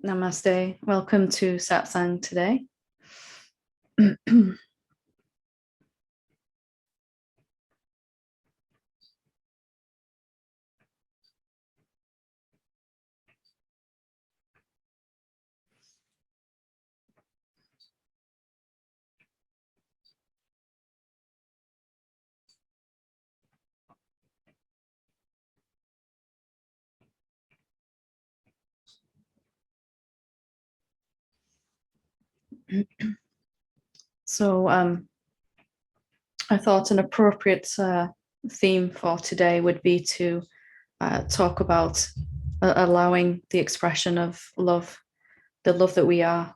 Namaste. Welcome to Satsang today. So I thought an appropriate theme for today would be to talk about allowing the expression of love, the love that we are,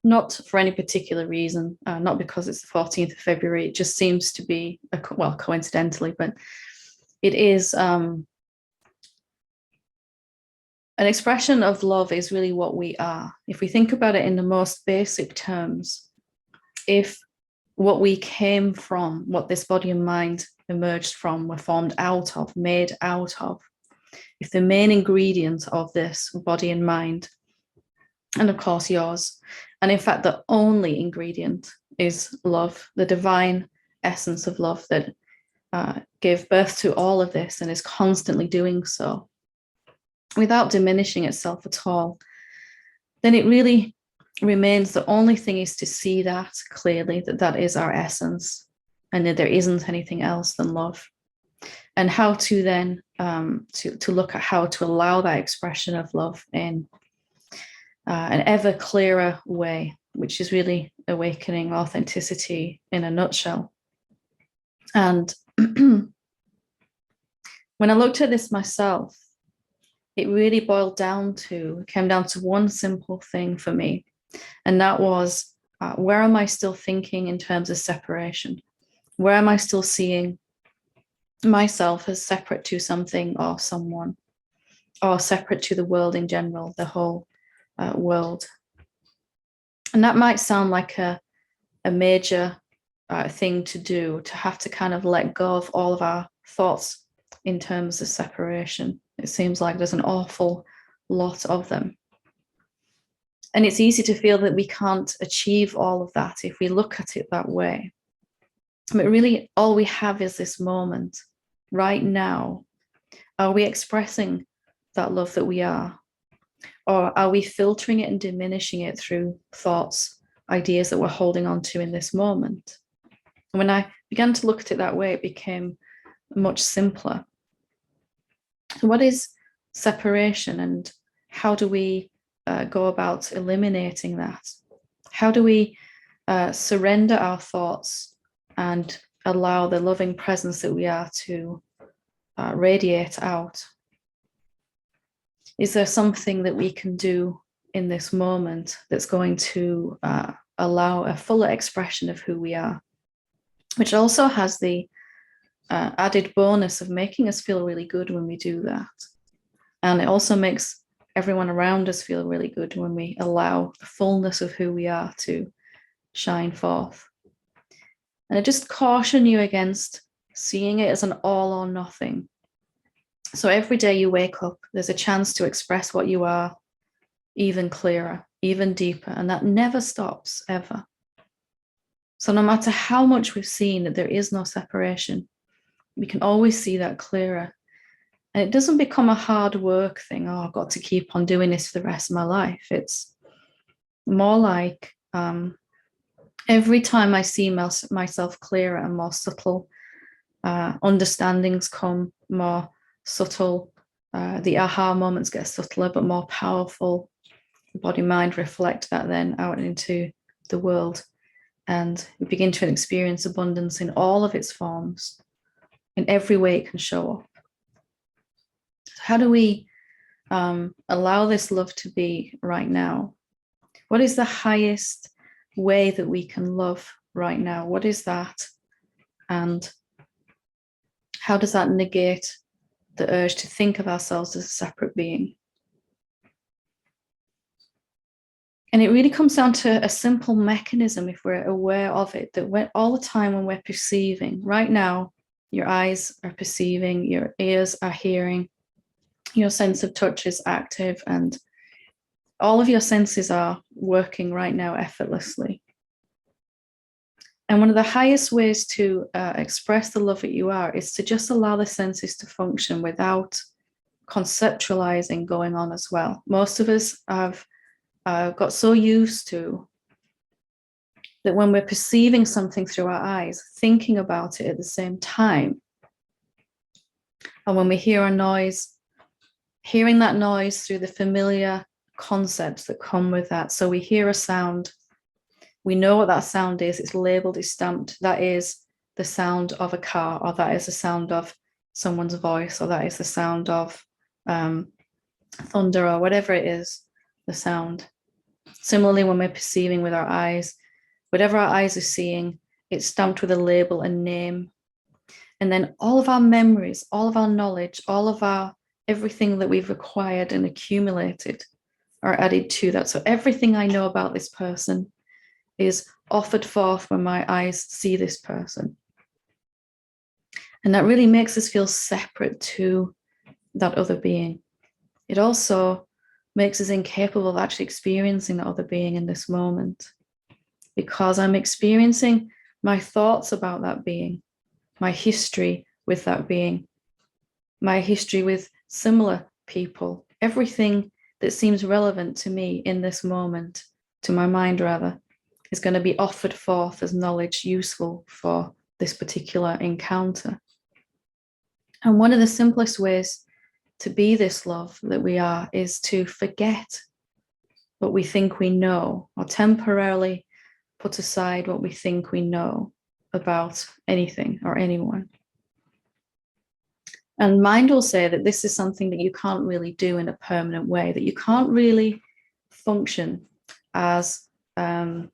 not for any particular reason, not because it's the 14th of February. It just seems to be, coincidentally, but it is an expression of love is really what we are. If we think about it in the most basic terms, if what we came from, what this body and mind emerged from, were formed out of, made out of, if the main ingredient of this body and mind, and of course yours, and in fact the only ingredient is love, the divine essence of love that gave birth to all of this and is constantly doing so without diminishing itself at all, then it really remains the only thing is to see that clearly, that is our essence, and that there isn't anything else than love. And how to then to look at how to allow that expression of love in an ever clearer way, which is really awakening authenticity in a nutshell. And when I looked at this myself, it really came down to one simple thing for me. And that was, where am I still thinking in terms of separation? Where am I still seeing myself as separate to something or someone, or separate to the world in general, the whole world? And that might sound like a major thing to do, to have to kind of let go of all of our thoughts in terms of separation. It seems like there's an awful lot of them. And it's easy to feel that we can't achieve all of that if we look at it that way. But really, all we have is this moment right now. Are we expressing that love that we are? Or are we filtering it and diminishing it through thoughts, ideas that we're holding on to in this moment? And when I began to look at it that way, it became much simpler. What is separation, and how do we go about eliminating that? How do we surrender our thoughts and allow the loving presence that we are to radiate out? Is there something that we can do in this moment that's going to allow a fuller expression of who we are, which also has the added bonus of making us feel really good when we do that? And it also makes everyone around us feel really good when we allow the fullness of who we are to shine forth. And I just caution you against seeing it as an all or nothing. So every day you wake up, there's a chance to express what you are even clearer, even deeper, and that never stops, ever. So no matter how much we've seen that there is no separation, we can always see that clearer. And it doesn't become a hard work thing. Oh, I've got to keep on doing this for the rest of my life. It's more like every time I see myself clearer and more subtle, understandings come more subtle. The aha moments get subtler but more powerful. The body mind reflect that then out into the world. And we begin to experience abundance in all of its forms, in every way it can show up. How do we allow this love to be right now? What is the highest way that we can love right now? What is that? And how does that negate the urge to think of ourselves as a separate being? And it really comes down to a simple mechanism, if we're aware of it, that all the time when we're perceiving, right now, your eyes are perceiving, your ears are hearing, your sense of touch is active, and All of your senses are working right now effortlessly. And one of the highest ways to express the love that you are is to just allow the senses to function without conceptualizing going on as well. Most of us have got so used to that when we're perceiving something through our eyes, thinking about it at the same time, and when we hear a noise, hearing that noise through the familiar concepts that come with that. So we hear a sound, we know what that sound is, it's labeled, it's stamped, that is the sound of a car, or that is the sound of someone's voice, or that is the sound of thunder, or whatever it is, the sound. Similarly, when we're perceiving with our eyes, whatever our eyes are seeing, it's stamped with a label, a name. And then all of our memories, all of our knowledge, all of our everything that we've acquired and accumulated are added to that. So everything I know about this person is offered forth when my eyes see this person. And that really makes us feel separate to that other being. It also makes us incapable of actually experiencing that other being in this moment, because I'm experiencing my thoughts about that being, my history with that being, my history with similar people, everything that seems relevant to me in this moment, to my mind rather, is going to be offered forth as knowledge useful for this particular encounter. And one of the simplest ways to be this love that we are is to forget what we think we know, or temporarily put aside what we think we know about anything or anyone. And mind will say that this is something that you can't really do in a permanent way, that you can't really function as a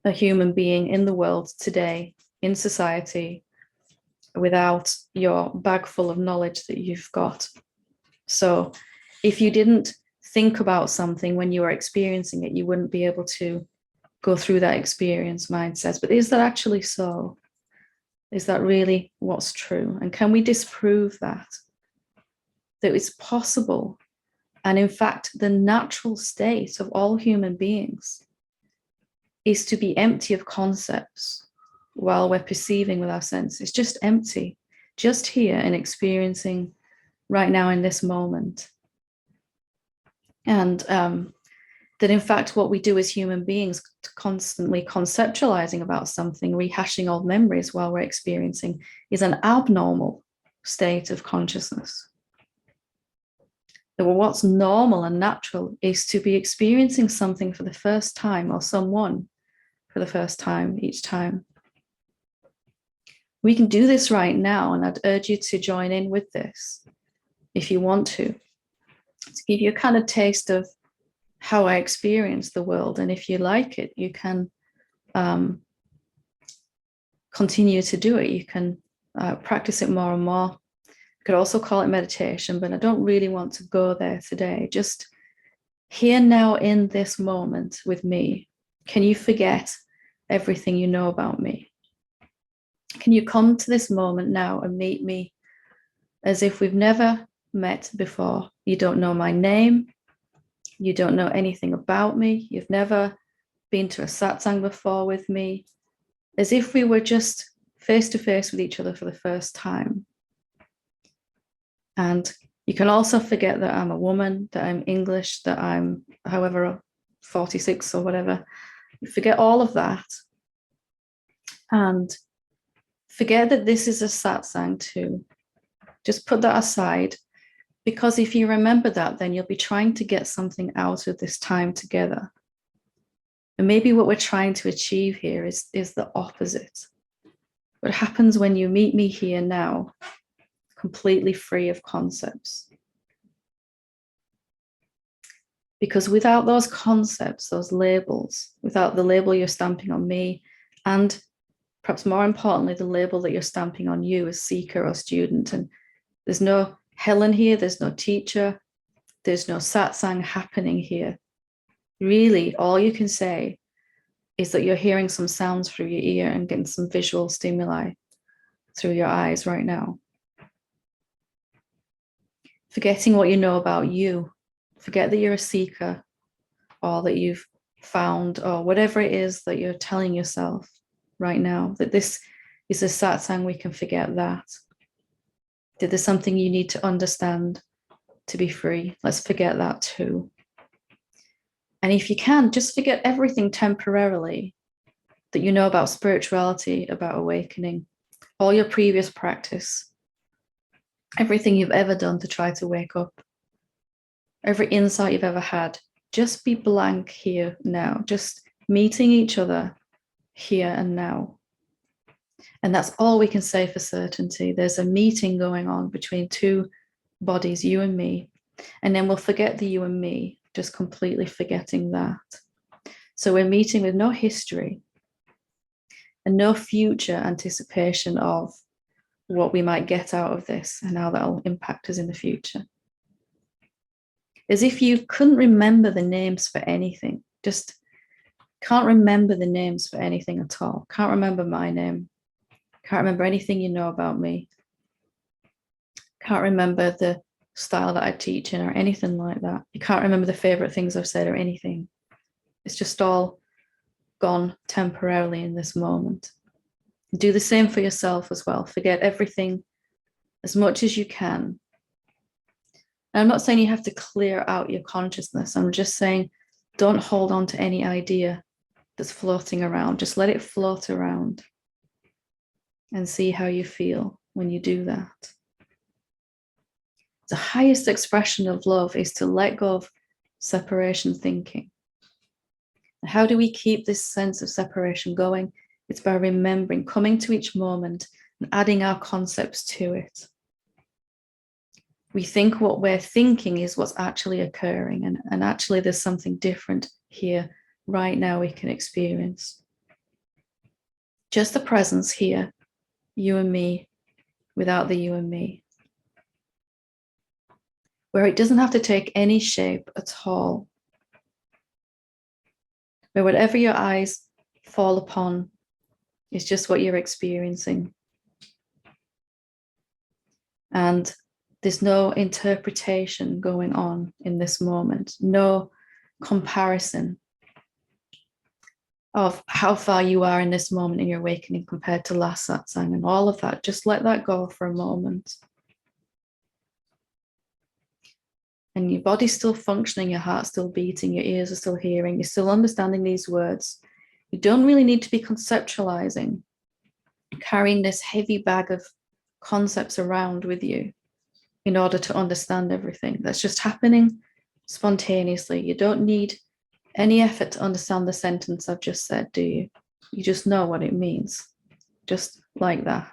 human being in the world today, in society, without your bag full of knowledge that you've got. So if you didn't think about something when you were experiencing it, you wouldn't be able to go through that experience, mind says. But is that actually so? Is that really what's true? And can we disprove that? That it's possible, and in fact, the natural state of all human beings is to be empty of concepts while we're perceiving with our senses, just empty, just here and experiencing right now in this moment. And that in fact, what we do as human beings, constantly conceptualizing about something, rehashing old memories while we're experiencing, is an abnormal state of consciousness. That what's normal and natural is to be experiencing something for the first time, or someone for the first time each time. We can do this right now, and I'd urge you to join in with this if you want to give you a kind of taste of how I experience the world. And if you like it, you can continue to do it. You can practice it more and more. You could also call it meditation, but I don't really want to go there today. Just here now in this moment with me, can you forget everything you know about me? Can you come to this moment now and meet me as if we've never met before? You don't know my name. You don't know anything about me. You've never been to a satsang before with me. As if we were just face to face with each other for the first time. And you can also forget that I'm a woman, that I'm English, that I'm however 46 or whatever. You forget all of that. And forget that this is a satsang too. Just put that aside, because if you remember that, then you'll be trying to get something out of this time together. And maybe what we're trying to achieve here is the opposite. What happens when you meet me here now, completely free of concepts? Because without those concepts, those labels, without the label you're stamping on me, and perhaps more importantly, the label that you're stamping on you as seeker or student, and there's no Helen here, there's no teacher, there's no satsang happening here. Really, all you can say is that you're hearing some sounds through your ear and getting some visual stimuli through your eyes right now. Forgetting what you know about you Forget that you're a seeker, or that you've found, or whatever it is that you're telling yourself right now, that this is a satsang. We can forget that. That there's something you need to understand to be free. Let's forget that too. And if you can, just forget everything temporarily that you know about spirituality, about awakening, all your previous practice, everything you've ever done to try to wake up, every insight you've ever had. Just be blank here now, just meeting each other here and now. And that's all we can say for certainty. There's a meeting going on between two bodies, you and me. And then we'll forget the you and me, just completely forgetting that. So we're meeting with no history and no future anticipation of what we might get out of this and how that'll impact us in the future. As if you couldn't remember the names for anything, just can't remember the names for anything at all. Can't remember my name. Can't remember anything you know about me. Can't remember the style that I teach in or anything like that. You can't remember the favorite things I've said or anything. It's just all gone temporarily in this moment. Do the same for yourself as well. Forget everything as much as you can. And I'm not saying you have to clear out your consciousness. I'm just saying don't hold on to any idea that's floating around. Just let it float around and see how you feel when you do that. The highest expression of love is to let go of separation thinking. And how do we keep this sense of separation going? It's by remembering, coming to each moment and adding our concepts to it. We think what we're thinking is what's actually occurring, and actually there's something different here right now we can experience. Just the presence here, you and me, without the you and me. Where it doesn't have to take any shape at all. Where whatever your eyes fall upon is just what you're experiencing. And there's no interpretation going on in this moment, no comparison of how far you are in this moment in your awakening compared to last satsang and all of that. Just let that go for a moment. And your body's still functioning, your heart's still beating, your ears are still hearing, you're still understanding these words. You don't really need to be conceptualizing, carrying this heavy bag of concepts around with you in order to understand everything. That's just happening spontaneously. You don't need any effort to understand the sentence I've just said, do you? You just know what it means, just like that.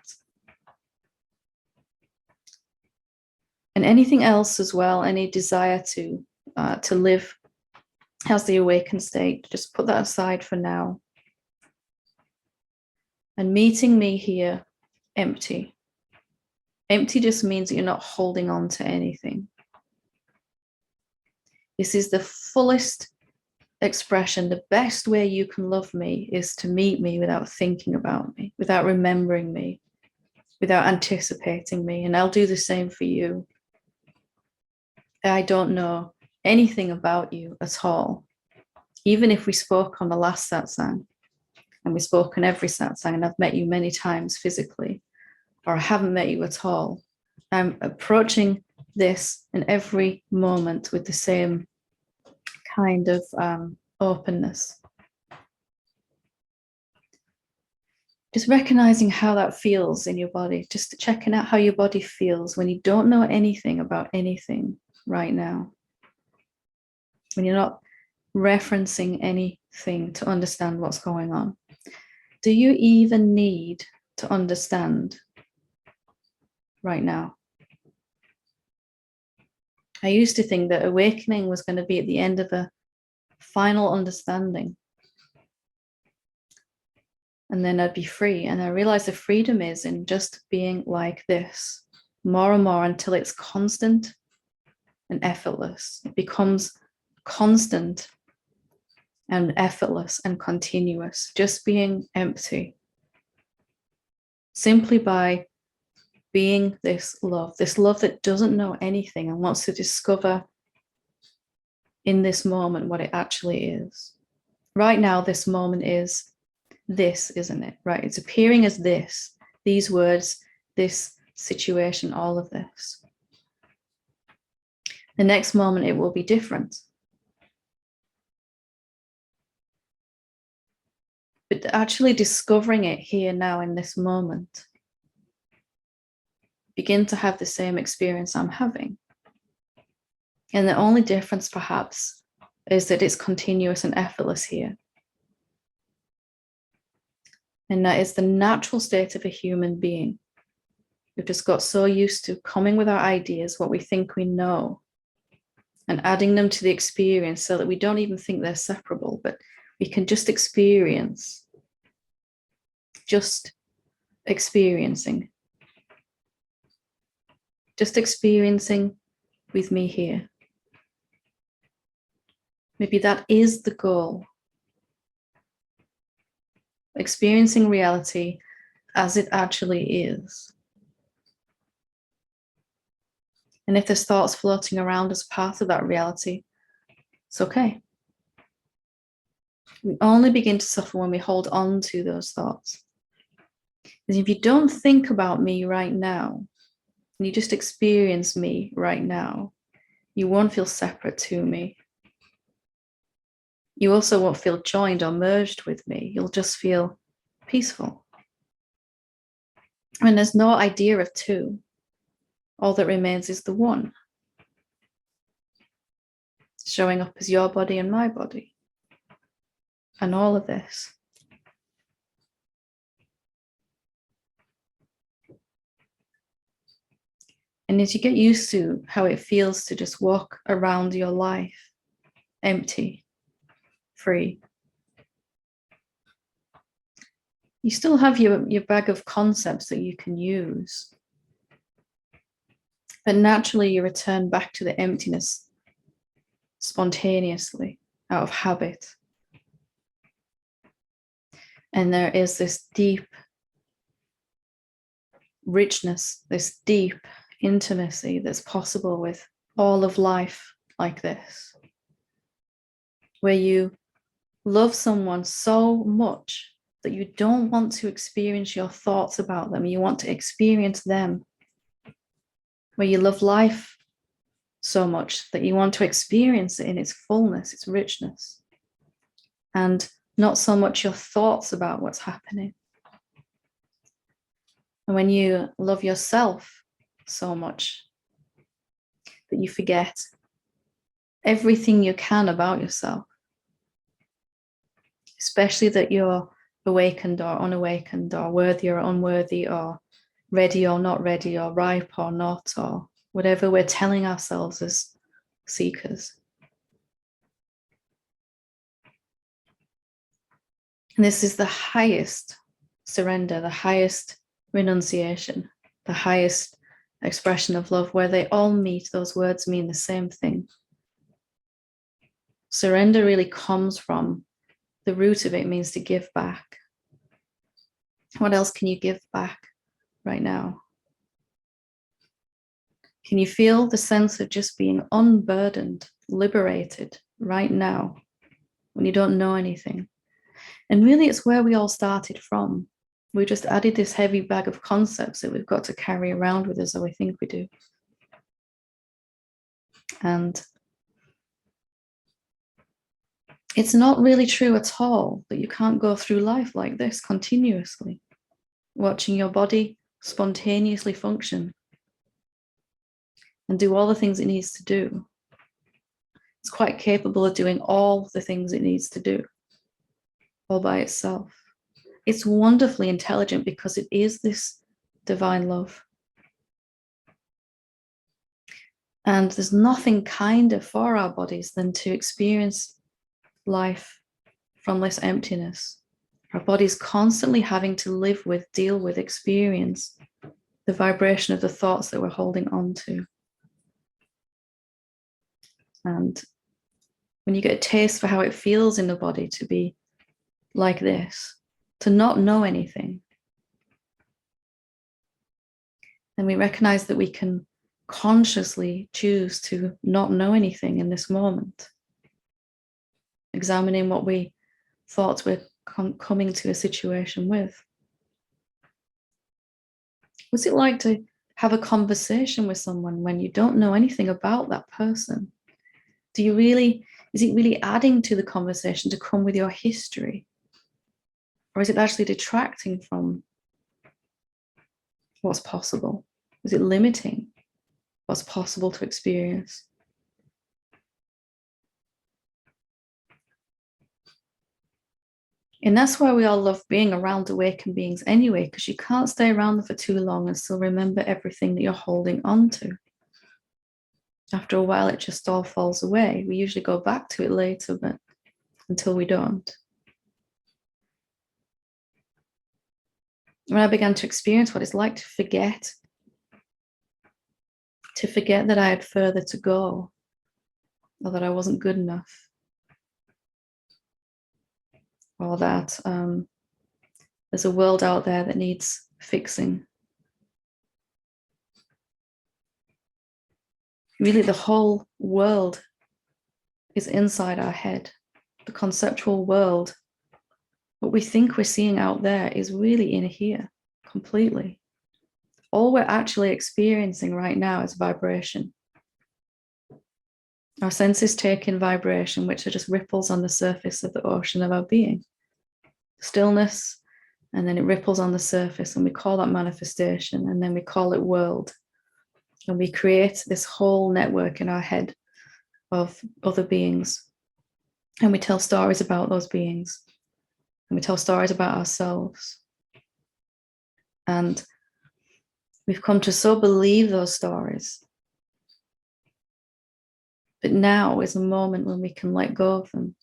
And anything else as well, any desire to live as the awakened state, just put that aside for now. And meeting me here, empty. Empty just means that you're not holding on to anything. This is the fullest expression. The best way you can love me is to meet me without thinking about me, without remembering me, without anticipating me. And I'll do the same for you. I don't know anything about you at all. Even if we spoke on the last satsang, and we spoke on every satsang, and I've met you many times physically, or I haven't met you at all, I'm approaching this in every moment with the same kind of openness. Just recognizing how that feels in your body, just checking out how your body feels when you don't know anything about anything right now, when you're not referencing anything to understand what's going on. Do you even need to understand right now? I used to think that awakening was going to be at the end of a final understanding, and then I'd be free. And I realized the freedom is in just being like this more and more until it's constant and effortless. It becomes constant and effortless and continuous, just being empty, simply by being this love that doesn't know anything and wants to discover in this moment what it actually is. Right now, this moment is this, isn't it? Right? It's appearing as this, these words, this situation, all of this. The next moment, it will be different. But actually discovering it here now in this moment, begin to have the same experience I'm having. And the only difference perhaps is that it's continuous and effortless here. And that is the natural state of a human being. We've just got so used to coming with our ideas, what we think we know, and adding them to the experience so that we don't even think they're separable, but we can just experience, just experiencing with me here. Maybe that is the goal. Experiencing reality as it actually is. And if there's thoughts floating around as part of that reality, it's okay. We only begin to suffer when we hold on to those thoughts. Because if you don't think about me right now, and you just experience me right now, you won't feel separate to me. You also won't feel joined or merged with me. You'll just feel peaceful. And there's no idea of two. All that remains is the one, showing up as your body and my body, and all of this. And as you get used to how it feels to just walk around your life, empty, free, you still have your bag of concepts that you can use. But naturally, you return back to the emptiness spontaneously, out of habit. And there is this deep richness, this deep intimacy that's possible with all of life like this, where you love someone so much that you don't want to experience your thoughts about them. You want to experience them. Where you love life so much that you want to experience it in its fullness, its richness, and not so much your thoughts about what's happening. And when you love yourself so much that you forget everything you can about yourself, especially that you're awakened or unawakened, or worthy or unworthy, or ready or not ready, or ripe or not, or whatever we're telling ourselves as seekers. And this is the highest surrender, the highest renunciation, the highest expression of love, where they all meet. Those words mean the same thing. Surrender really comes from, the root of it means to give back. What else can you give back right now? Can you feel the sense of just being unburdened, liberated right now when you don't know anything? And really, it's where we all started from. We just added this heavy bag of concepts that we've got to carry around with us, or we think we do. And it's not really true at all that you can't go through life like this continuously, watching your body spontaneously function and do all the things it needs to do. It's quite capable of doing all the things it needs to do all by itself. It's wonderfully intelligent because it is this divine love. And there's nothing kinder for our bodies than to experience life from this emptiness. Our bodies constantly having to live with, deal with, experience the vibration of the thoughts that we're holding on to. And when you get a taste for how it feels in the body to be like this, to not know anything, then we recognize that we can consciously choose to not know anything in this moment. examining what we thought we're coming to a situation with. What's it like to have a conversation with someone when you don't know anything about that person? Is it really adding to the conversation to come with your history? Or is it actually detracting from what's possible? Is it limiting what's possible to experience? And that's why we all love being around awakened beings anyway, because you can't stay around them for too long and still remember everything that you're holding on to. After a while, it just all falls away. We usually go back to it later, but until we don't. When I began to experience what it's like to forget that I had further to go, or that I wasn't good enough, or that there's a world out there that needs fixing. Really, the whole world is inside our head. The conceptual world, what we think we're seeing out there, is really in here completely. All we're actually experiencing right now is vibration. Our senses take in vibration, which are just ripples on the surface of the ocean of our being. Stillness, and then it ripples on the surface, and we call that manifestation, and then we call it world. And we create this whole network in our head of other beings. And we tell stories about those beings. And we tell stories about ourselves. And we've come to so believe those stories. But now is a moment when we can let go of them.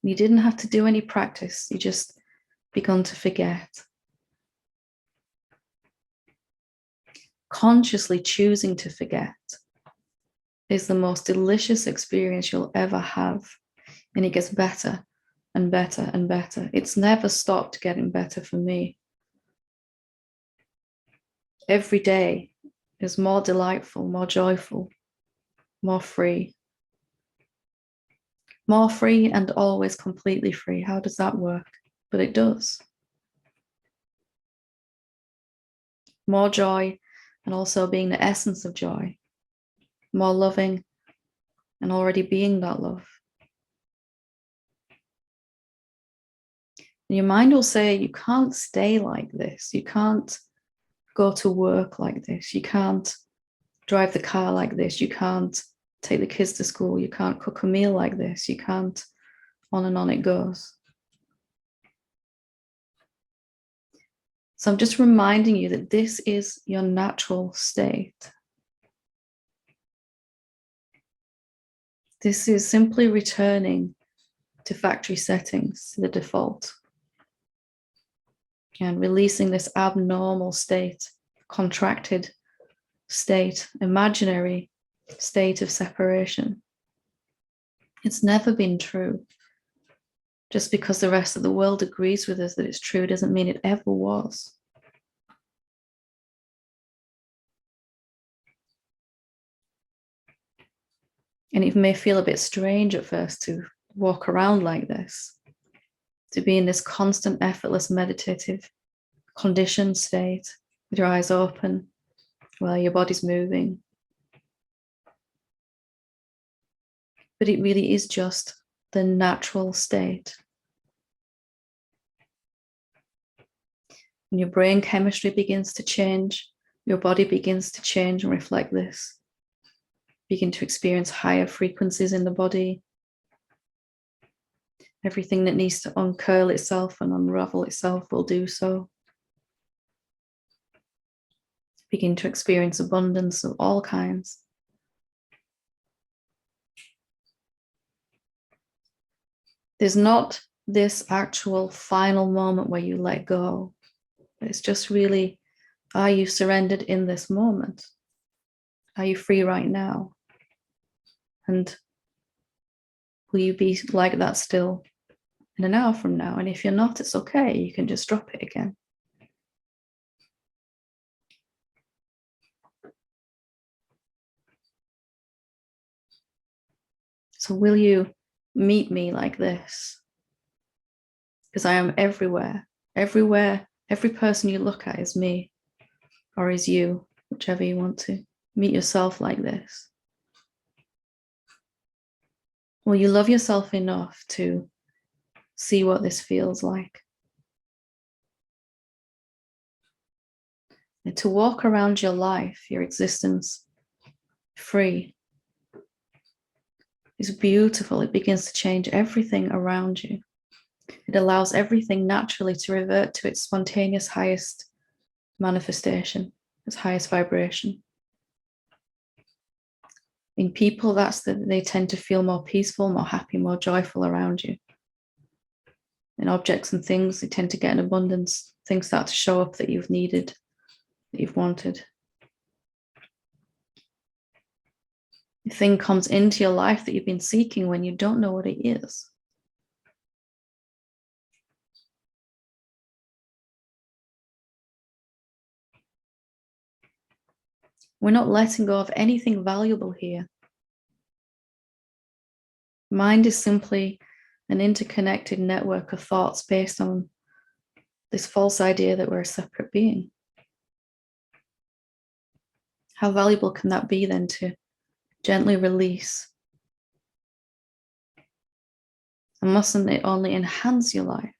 You didn't have to do any practice. You just begun to forget. Consciously choosing to forget is the most delicious experience you'll ever have. And it gets better and better and better. It's never stopped getting better for me. Every day is more delightful, more joyful, more free. More free and always completely free. How does that work? But it does. More joy and also being the essence of joy. More loving and already being that love. And your mind will say, you can't stay like this. You can't go to work like this. You can't drive the car like this. You can't take the kids to school. You can't cook a meal like this. You can't, on and on it goes. So I'm just reminding you that this is your natural state. This is simply returning to factory settings, to the default, and releasing this abnormal state, contracted state, imaginary state of separation. It's never been true. Just because the rest of the world agrees with us that it's true doesn't mean it ever was. And it may feel a bit strange at first to walk around like this, to be in this constant, effortless, meditative, conditioned state with your eyes open while your body's moving. But it really is just the natural state. When your brain chemistry begins to change, your body begins to change and reflect this. Begin to experience higher frequencies in the body. Everything that needs to uncurl itself and unravel itself will do so. Begin to experience abundance of all kinds. There's not this actual final moment where you let go. It's just really, are you surrendered in this moment? Are you free right now? And will you be like that still in an hour from now? And if you're not, it's okay. You can just drop it again. So will you meet me like this? Because I am everywhere. Everywhere, every person you look at is me or is you, whichever you want to. Meet yourself like this. Will you love yourself enough to see what this feels like? And to walk around your life, your existence, free is beautiful. It begins to change everything around you. It allows everything naturally to revert to its spontaneous highest manifestation, its highest vibration. In people, they tend to feel more peaceful, more happy, more joyful around you. In objects and things, they tend to get an abundance. Things start to show up that you've needed, that you've wanted. A thing comes into your life that you've been seeking when you don't know what it is. We're not letting go of anything valuable here. Mind is simply an interconnected network of thoughts based on this false idea that we're a separate being. How valuable can that be then to gently release? And mustn't it only enhance your life?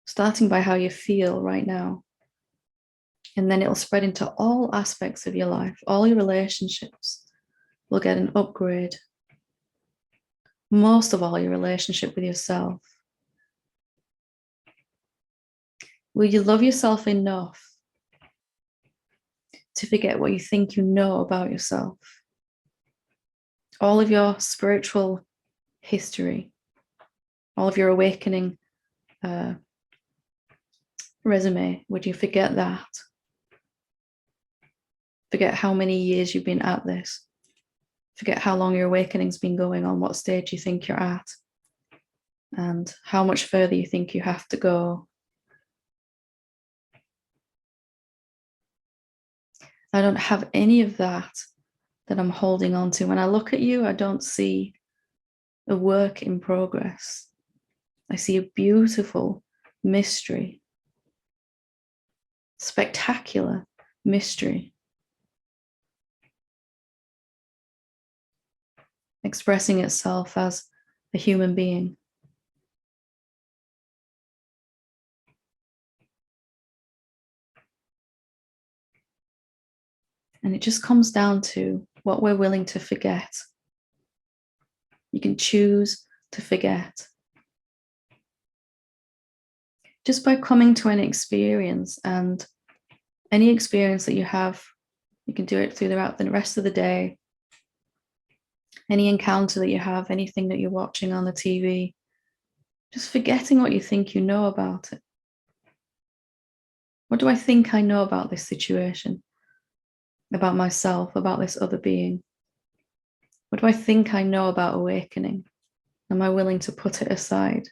Starting by how you feel right now. And then it'll spread into all aspects of your life. All your relationships will get an upgrade. Most of all, your relationship with yourself. Will you love yourself enough to forget what you think you know about yourself? All of your spiritual history, all of your awakening resume, would you forget that? Forget how many years you've been at this. Forget how long your awakening's been going on, what stage you think you're at, and how much further you think you have to go. I don't have any of that I'm holding on to. When I look at you, I don't see a work in progress. I see a beautiful mystery, spectacular mystery, expressing itself as a human being. And it just comes down to what we're willing to forget. You can choose to forget. Just by coming to an experience, and any experience that you have, you can do it throughout the rest of the day. Any encounter that you have, anything that you're watching on the TV, just forgetting what you think you know about it. What do I think I know about this situation? About myself, about this other being? What do I think I know about awakening? Am I willing to put it aside?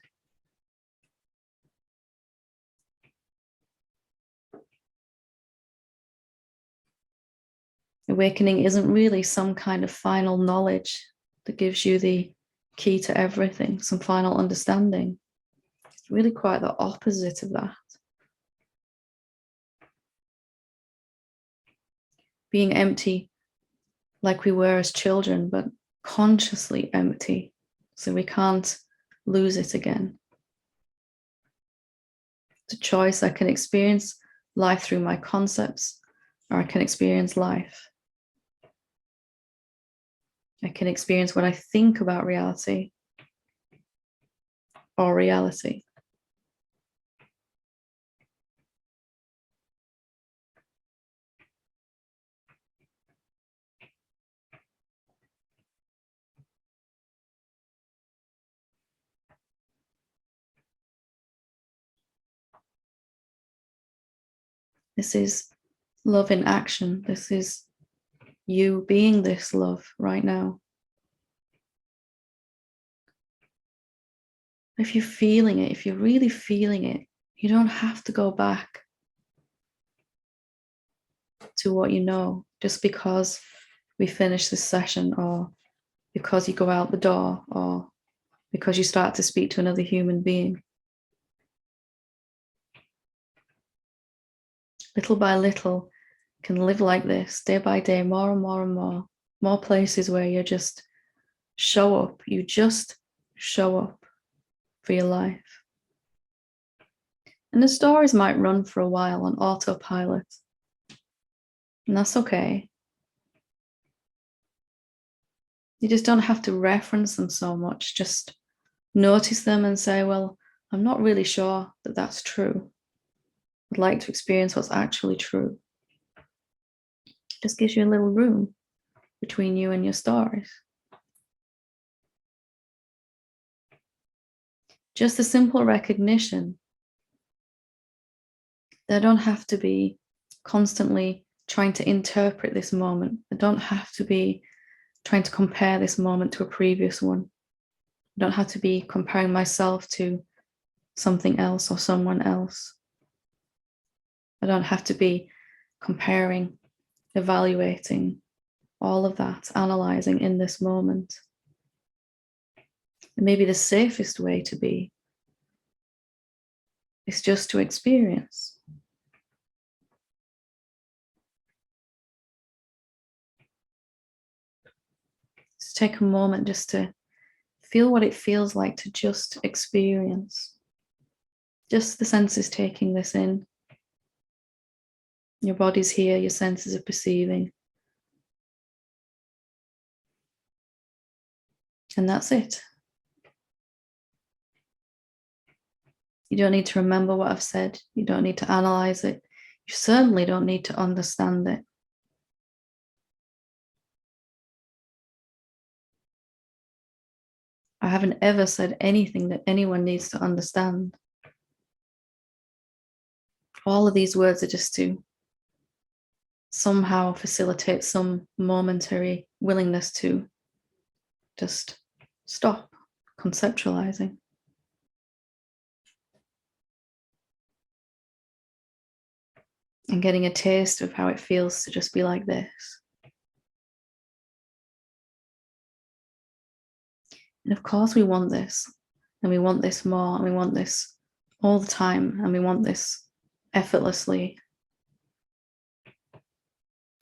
Awakening isn't really some kind of final knowledge that gives you the key to everything, some final understanding. It's really quite the opposite of that. Being empty like we were as children, but consciously empty, so we can't lose it again. It's a choice. I can experience life through my concepts, or I can experience life. I can experience what I think about reality, or reality. This is love in action. This is you being this love right now. If you're feeling it, if you're really feeling it, you don't have to go back to what you know just because we finished this session or because you go out the door or because you start to speak to another human being. Little by little, you can live like this, day by day, more and more and more places where you just show up. You just show up for your life. And the stories might run for a while on autopilot. And that's okay. You just don't have to reference them so much. Just notice them and say, well, I'm not really sure that that's true. I'd like to experience what's actually true. It just gives you a little room between you and your stories. Just the simple recognition. They don't have to be constantly trying to interpret this moment. They don't have to be trying to compare this moment to a previous one. I don't have to be comparing myself to something else or someone else. I don't have to be comparing, evaluating, all of that, analyzing in this moment. And maybe the safest way to be is just to experience. Just take a moment just to feel what it feels like to just experience. Just the senses taking this in. Your body's here, your senses are perceiving. And that's it. You don't need to remember what I've said. You don't need to analyze it. You certainly don't need to understand it. I haven't ever said anything that anyone needs to understand. All of these words are just to somehow facilitate some momentary willingness to just stop conceptualizing. And getting a taste of how it feels to just be like this. And of course we want this, and we want this more, and we want this all the time, and we want this effortlessly.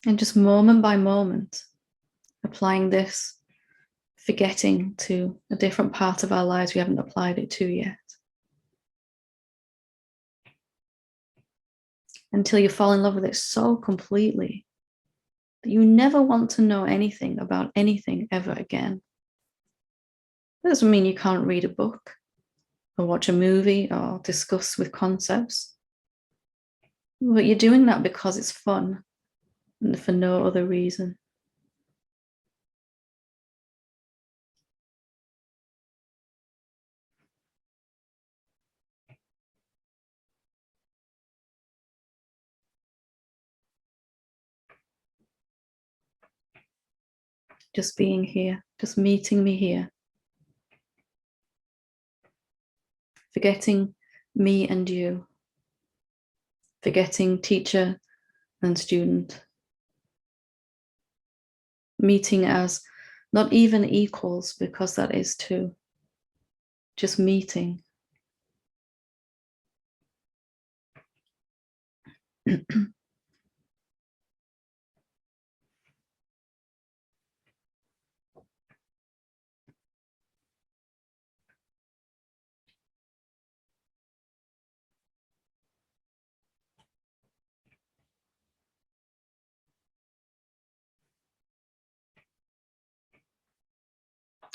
And just moment by moment, applying this, forgetting to a different part of our lives we haven't applied it to yet. Until you fall in love with it so completely that you never want to know anything about anything ever again. That doesn't mean you can't read a book or watch a movie or discuss with concepts. But you're doing that because it's fun and for no other reason. Just being here, just meeting me here. Forgetting me and you. Forgetting teacher and student. Meeting as not even equals, because that is too. Just meeting.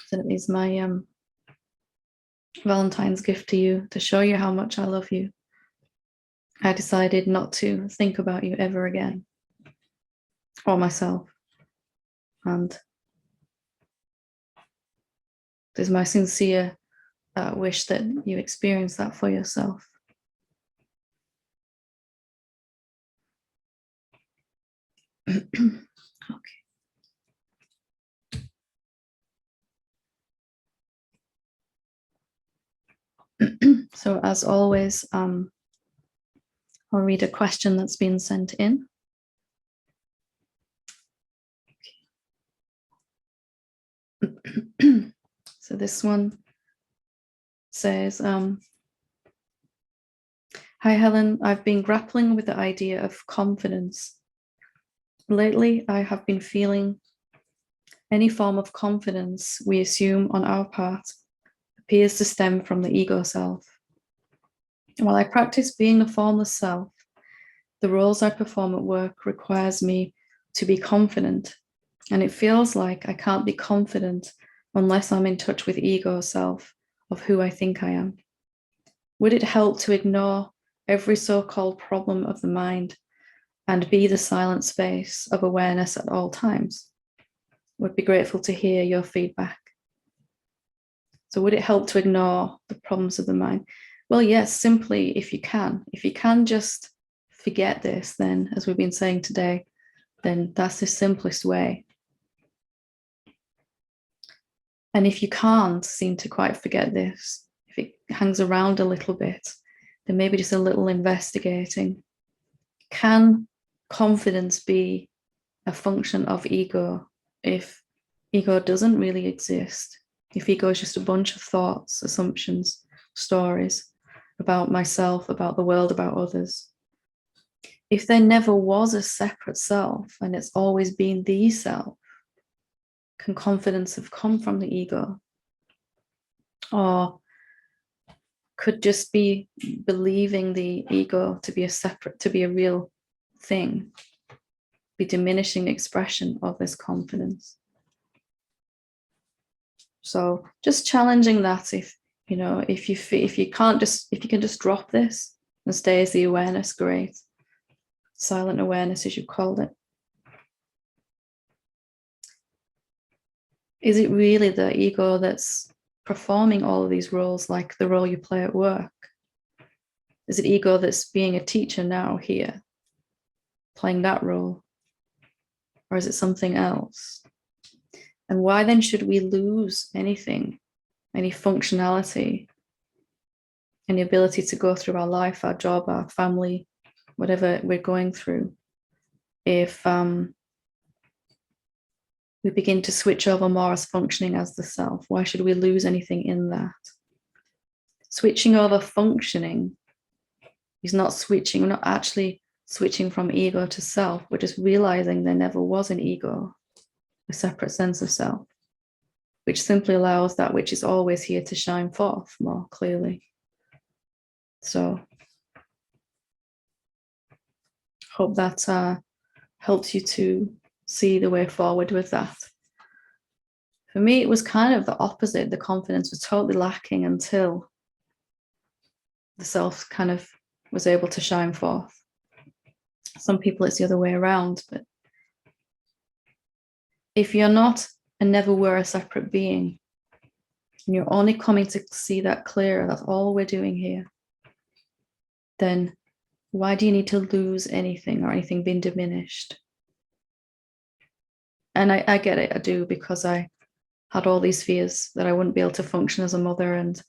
So that is my Valentine's gift to you, to show you how much I love you. I decided not to think about you ever again, or myself. And it is my sincere wish that you experience that for yourself. Okay. So as always, I'll read a question that's been sent in. So this one says, hi, Helen. I've been grappling with the idea of confidence. Lately, I have been feeling any form of confidence we assume on our part appears to stem from the ego self. While I practice being a formless self, the roles I perform at work requires me to be confident, and it feels like I can't be confident unless I'm in touch with ego self of who I think I am. Would it help to ignore every so-called problem of the mind and be the silent space of awareness at all times? Would be grateful to hear your feedback. So would it help to ignore the problems of the mind? Well, yes, simply if you can. If you can just forget this, then, as we've been saying today, then that's the simplest way. And if you can't seem to quite forget this, if it hangs around a little bit, then maybe just a little investigating. Can confidence be a function of ego if ego doesn't really exist? If ego is just a bunch of thoughts, assumptions, stories about myself, about the world, about others. If there never was a separate self and it's always been the self, can confidence have come from the ego? Or could just be believing the ego to be a separate, to be a real thing, be diminishing expression of this confidence? So just challenging that, if you know, if you can just drop this and stay as the awareness, great. Silent awareness, as you called it. Is it really the ego that's performing all of these roles, like the role you play at work? Is it ego that's being a teacher now here, playing that role? Or is it something else? And why then should we lose anything, any functionality, any ability to go through our life, our job, our family, whatever we're going through, if we begin to switch over more as functioning as the self? Why should we lose anything in that? Switching over functioning is not switching. We're not actually switching from ego to self. We're just realizing there never was an ego, a separate sense of self, which simply allows that which is always here to shine forth more clearly. So hope that helps you to see the way forward with that. For me, it was kind of the opposite. The confidence was totally lacking until the self kind of was able to shine forth. Some people, it's the other way around. But if you're not and never were a separate being, and you're only coming to see that clearer, that's all we're doing here, then why do you need to lose anything or anything being diminished? And I get it, I do, because I had all these fears that I wouldn't be able to function as a mother and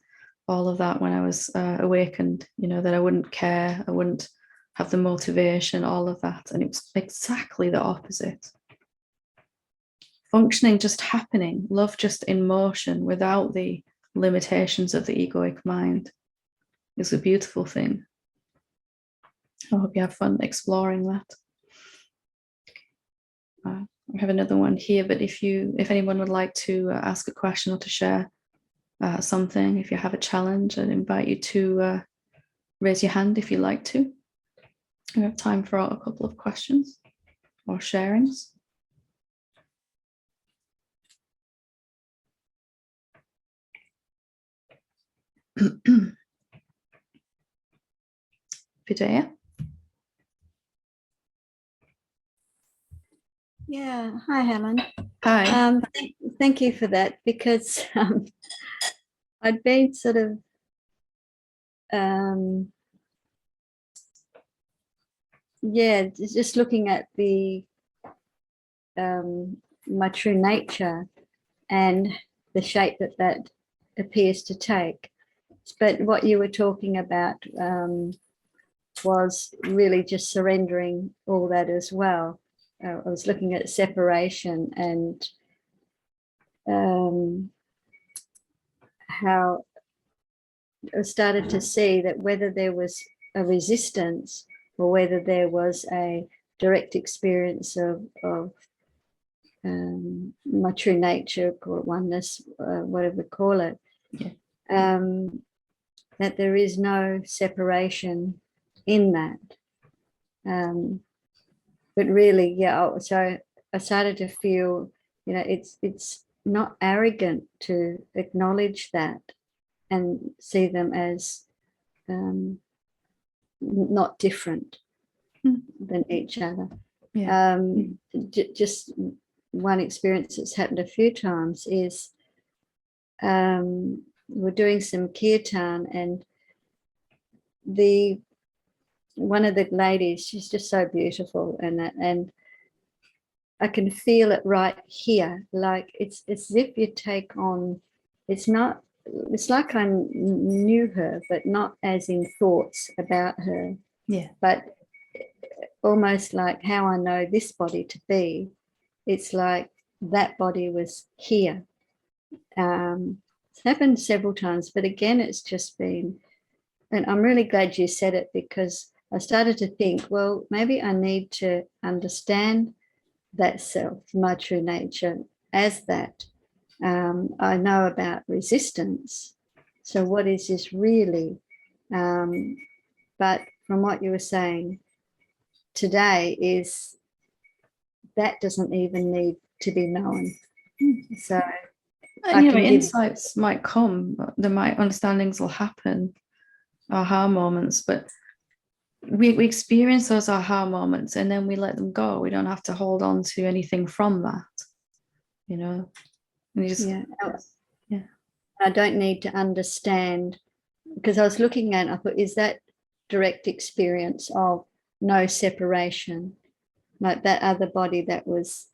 all of that when I was awakened, you know, that I wouldn't care, I wouldn't have the motivation, all of that. And it was exactly the opposite. Functioning just happening, love just in motion without the limitations of the egoic mind is a beautiful thing. I hope you have fun exploring that. I have another one here, but if anyone would like to ask a question or to share something, if you have a challenge, I'd invite you to raise your hand if you'd like to. We have time for a couple of questions or sharings. Vidya? Yeah, hi Helen. Hi. Thank you for that, because I'd been sort of just looking at the my true nature and the shape that appears to take. But what you were talking about was really just surrendering all that as well. I was looking at separation and how I started to see that whether there was a resistance or whether there was a direct experience of my true nature, call it oneness, whatever call it, that there is no separation in that. But really, so I started to feel, it's not arrogant to acknowledge that and see them as not different than each other. Just one experience that's happened a few times is we're doing some kirtan, and one of the ladies, she's just so beautiful, and I can feel it right here, like it's as if you take on, it's like I knew her, but not as in thoughts about her, but almost like how I know this body to be. It's like that body was here. It's happened several times, but again, it's just been, and I'm really glad you said it, because I started to think, well, maybe I need to understand that self, my true nature, as that. I know about resistance. So what is this really? But from what you were saying today is that doesn't even need to be known. So and insights might come, understandings will happen, aha moments, but we experience those aha moments and then we let them go. We don't have to hold on to anything from that, and you just, I don't need to understand, because I was looking at, I thought, is that direct experience of no separation, like that other body that was,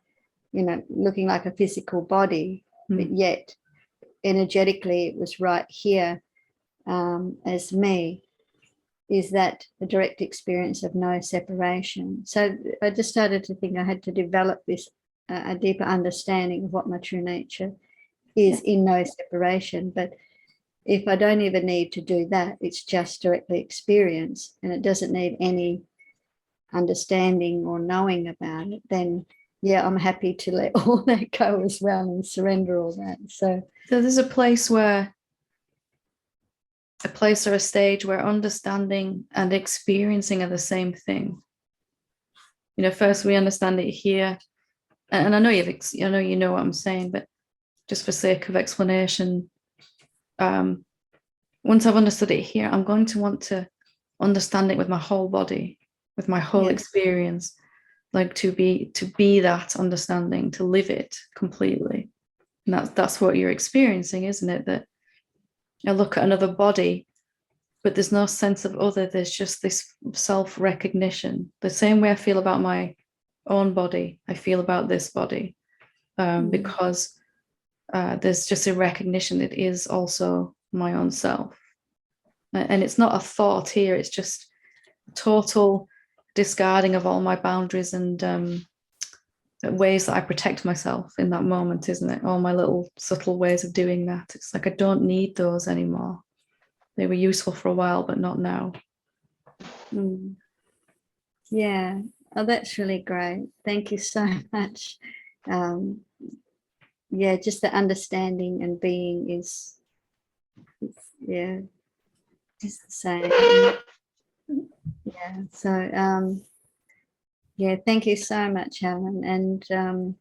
looking like a physical body, but yet energetically it was right here as me. Is that a direct experience of no separation? So I just started to think I had to develop this, a deeper understanding of what my true nature is in no separation. But if I don't even need to do that, it's just directly experience, and it doesn't need any understanding or knowing about it, then I'm happy to let all that go as well and surrender all that. So there's a place or a stage where understanding and experiencing are the same thing. First we understand it here, and I know you know what I'm saying, but just for sake of explanation, once I've understood it here, I'm going to want to understand it with my whole body, with my whole experience, like to be that understanding, to live it completely. And that's what you're experiencing, isn't it? That I look at another body, but there's no sense of other. There's just this self-recognition. The same way I feel about my own body, I feel about this body, because there's just a recognition that it is also my own self. And it's not a thought here, it's just total discarding of all my boundaries and ways that I protect myself in that moment, isn't it? All my little subtle ways of doing that. It's like I don't need those anymore. They were useful for a while, but not now. Yeah. Oh, that's really great. Thank you so much. Just the understanding and being is the same. So thank you so much, Helen, and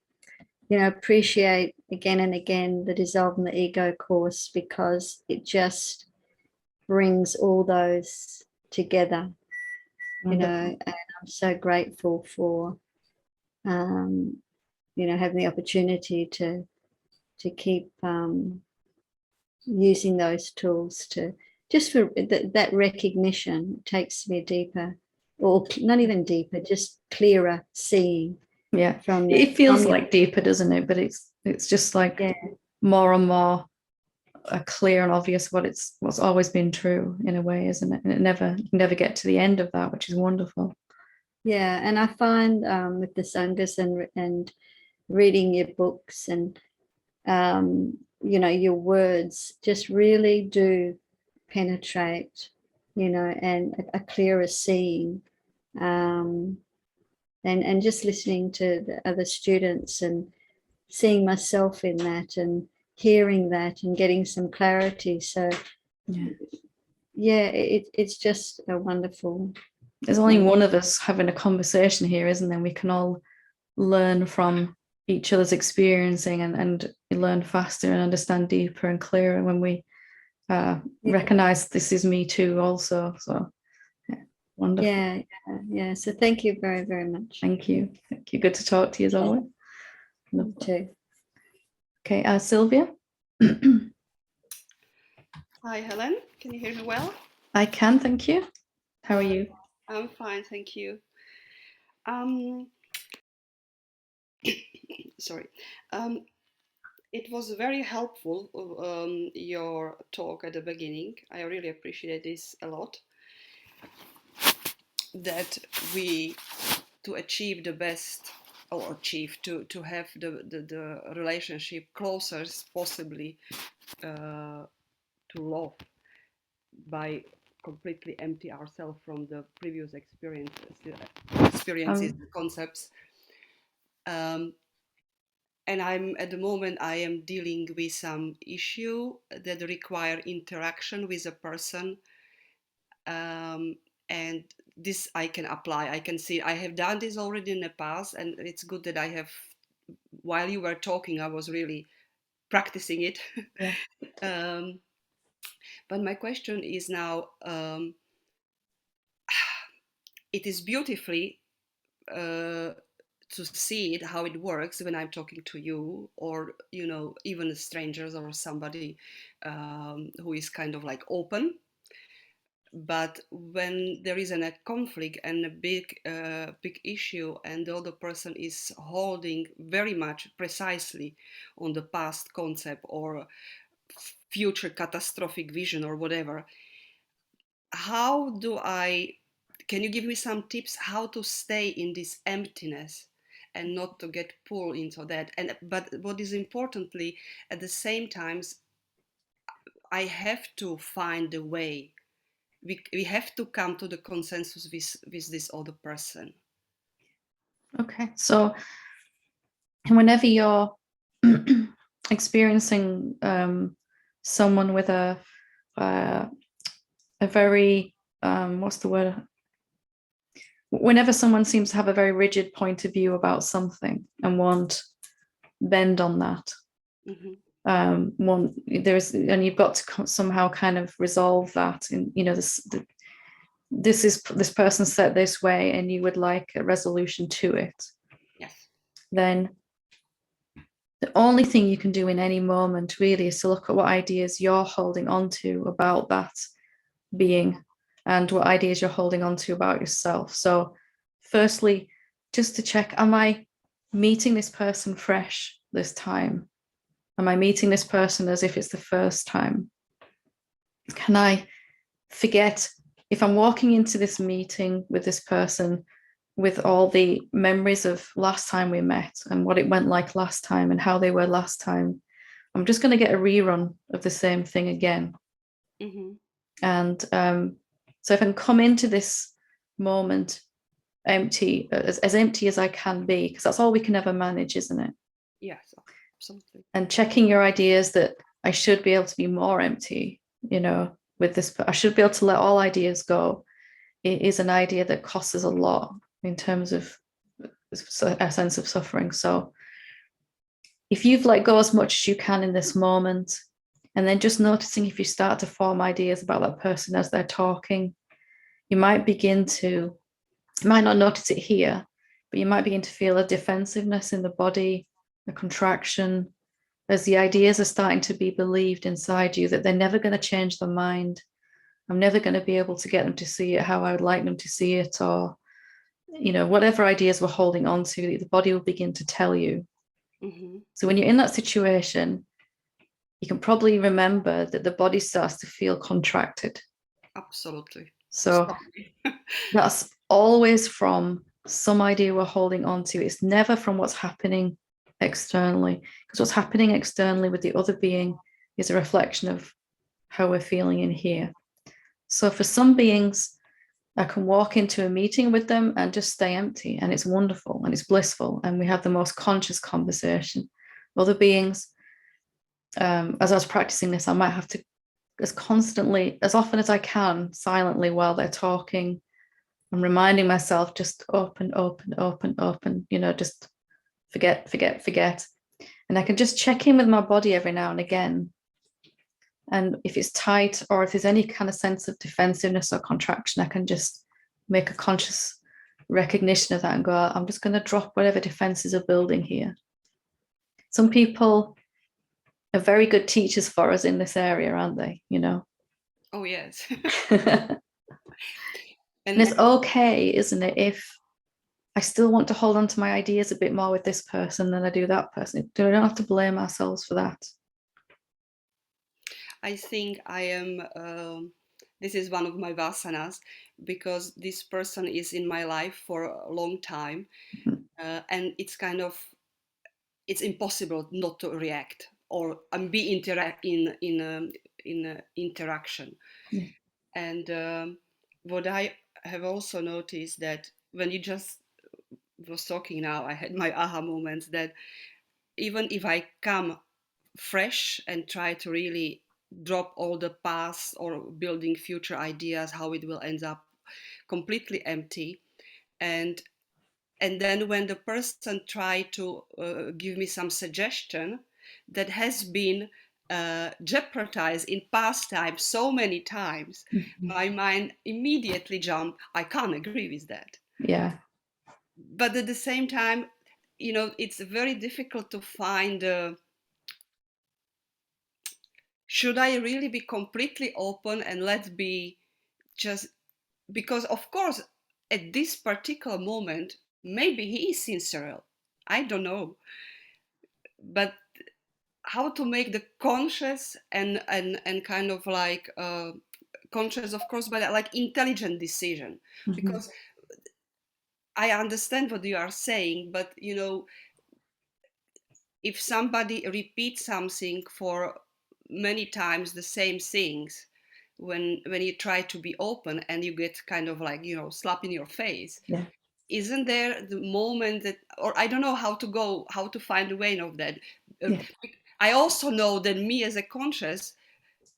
appreciate again and again the Dissolving the Ego course, because it just brings all those together, and I'm so grateful for having the opportunity to keep using those tools to just for that recognition takes me deeper, or not even deeper, just clearer seeing. It feels like deeper, doesn't it? But it's just like more and more clear and obvious what's always been true in a way, isn't it? And you never get to the end of that, which is wonderful. Yeah, and I find with the sanghas and reading your books, and you know, your words just really do penetrate, you know, and a clearer seeing. And just listening to the other students and seeing myself in that and hearing that and getting some clarity. So yeah, it's just a wonderful. There's only one of us having a conversation here, isn't there? We can all learn from each other's experiencing and learn faster and understand deeper and clearer when we recognize this is me too also. So yeah, wonderful. Yeah. So thank you very, very much. Thank you. Good to talk to you as always. You too. Okay, Sylvia. Hi, Helen. Can you hear me well? I can, thank you. How are you? I'm fine, thank you. Sorry. It was very helpful, your talk at the beginning. I really appreciate this a lot. That we, to achieve the best, or achieve, to have the relationship closer as possibly to love, by completely empty ourselves from the previous experiences, concepts. And I'm at the moment I am dealing with some issue that require interaction with a person, and this I can apply. I can see I have done this already in the past, and it's good that I have. While you were talking, I was really practicing it. Yeah. But my question is now. It is beautifully to see it, how it works when I'm talking to you, or even strangers, or somebody who is kind of like open. But when there is a conflict and a big issue, and the other person is holding very much precisely on the past concept or future catastrophic vision or whatever, can you give me some tips how to stay in this emptiness and not to get pulled into that? But what is importantly, at the same time, I have to find a way. We have to come to the consensus with this other person. Okay, so whenever you're experiencing someone with a very what's the word? Whenever someone seems to have a very rigid point of view about something and won't bend on that, and you've got to somehow kind of resolve that. And this person set this way, and you would like a resolution to it. Yes. Then the only thing you can do in any moment really is to look at what ideas you're holding on to about that being, and what ideas you're holding on to about yourself. So firstly, just to check, am I meeting this person fresh this time? Am I meeting this person as if it's the first time? Can I forget, if I'm walking into this meeting with this person with all the memories of last time we met and what it went like last time and how they were last time, I'm just going to get a rerun of the same thing again. And so if I can come into this moment empty, as empty as I can be, because that's all we can ever manage, isn't it? Yes, absolutely. And checking your ideas that I should be able to be more empty, with this, I should be able to let all ideas go. It is an idea that costs us a lot in terms of a sense of suffering. So if you've let go as much as you can in this moment, and then just noticing if you start to form ideas about that person as they're talking, you might not notice it here, but you might begin to feel a defensiveness in the body, a contraction, as the ideas are starting to be believed inside you that they're never going to change their mind. I'm never going to be able to get them to see it how I would like them to see it, or, whatever ideas we're holding on to, the body will begin to tell you. So when you're in that situation, you can probably remember that the body starts to feel contracted. Absolutely. So that's always from some idea we're holding on to. It's never from what's happening externally, because what's happening externally with the other being is a reflection of how we're feeling in here. So for some beings, I can walk into a meeting with them and just stay empty, and it's wonderful and it's blissful, and we have the most conscious conversation. Other beings, as I was practicing this, I might have to, as often as I can, silently while they're talking, I'm reminding myself, just open, open, open, open, just forget. And I can just check in with my body every now and again. And if it's tight, or if there's any kind of sense of defensiveness or contraction, I can just make a conscious recognition of that and go, I'm just going to drop whatever defenses are building here. Some people are very good teachers for us in this area, aren't they? Oh, yes. And it's okay, isn't it, if I still want to hold on to my ideas a bit more with this person than I do that person. We don't have to blame ourselves for that. I think I am, this is one of my vasanas, because this person is in my life for a long time. Mm-hmm. And it's it's impossible not to react or be in interaction. Yeah. And what I have also noticed, that when you just was talking now, I had my aha moment, that even if I come fresh and try to really drop all the past or building future ideas, how it will end up completely empty, and then when the person try to give me some suggestion that has been jeopardized in past times so many times, mm-hmm. my mind immediately jump, I can't agree with that. Yeah. But at the same time, it's very difficult to find should I really be completely open and let's be just, because of course at this particular moment maybe he is sincere, I don't know, but how to make the conscious and kind of like conscious, of course, but like intelligent decision. Mm-hmm. Because I understand what you are saying, but if somebody repeats something for many times the same things, when you try to be open and you get kind of like slap in your face, yeah. Isn't there the moment that, or I don't know how to find a way of that. Yeah. I also know that me as a conscious,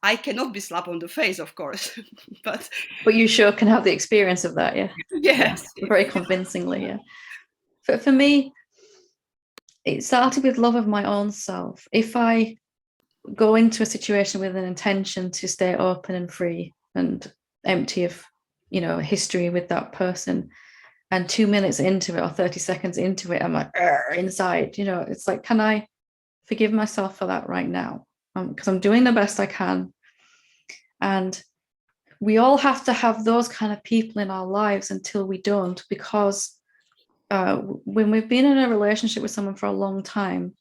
I cannot be slapped on the face, of course, but you sure can have the experience of that. Yeah. Yes. Yeah. Very convincingly. Yeah. For me, it started with love of my own self. If I go into a situation with an intention to stay open and free and empty of, history with that person, and 2 minutes into it or 30 seconds into it, I'm like, inside, it's like, can I forgive myself for that right now? Because I'm doing the best I can. And we all have to have those kind of people in our lives until we don't, because when we've been in a relationship with someone for a long time,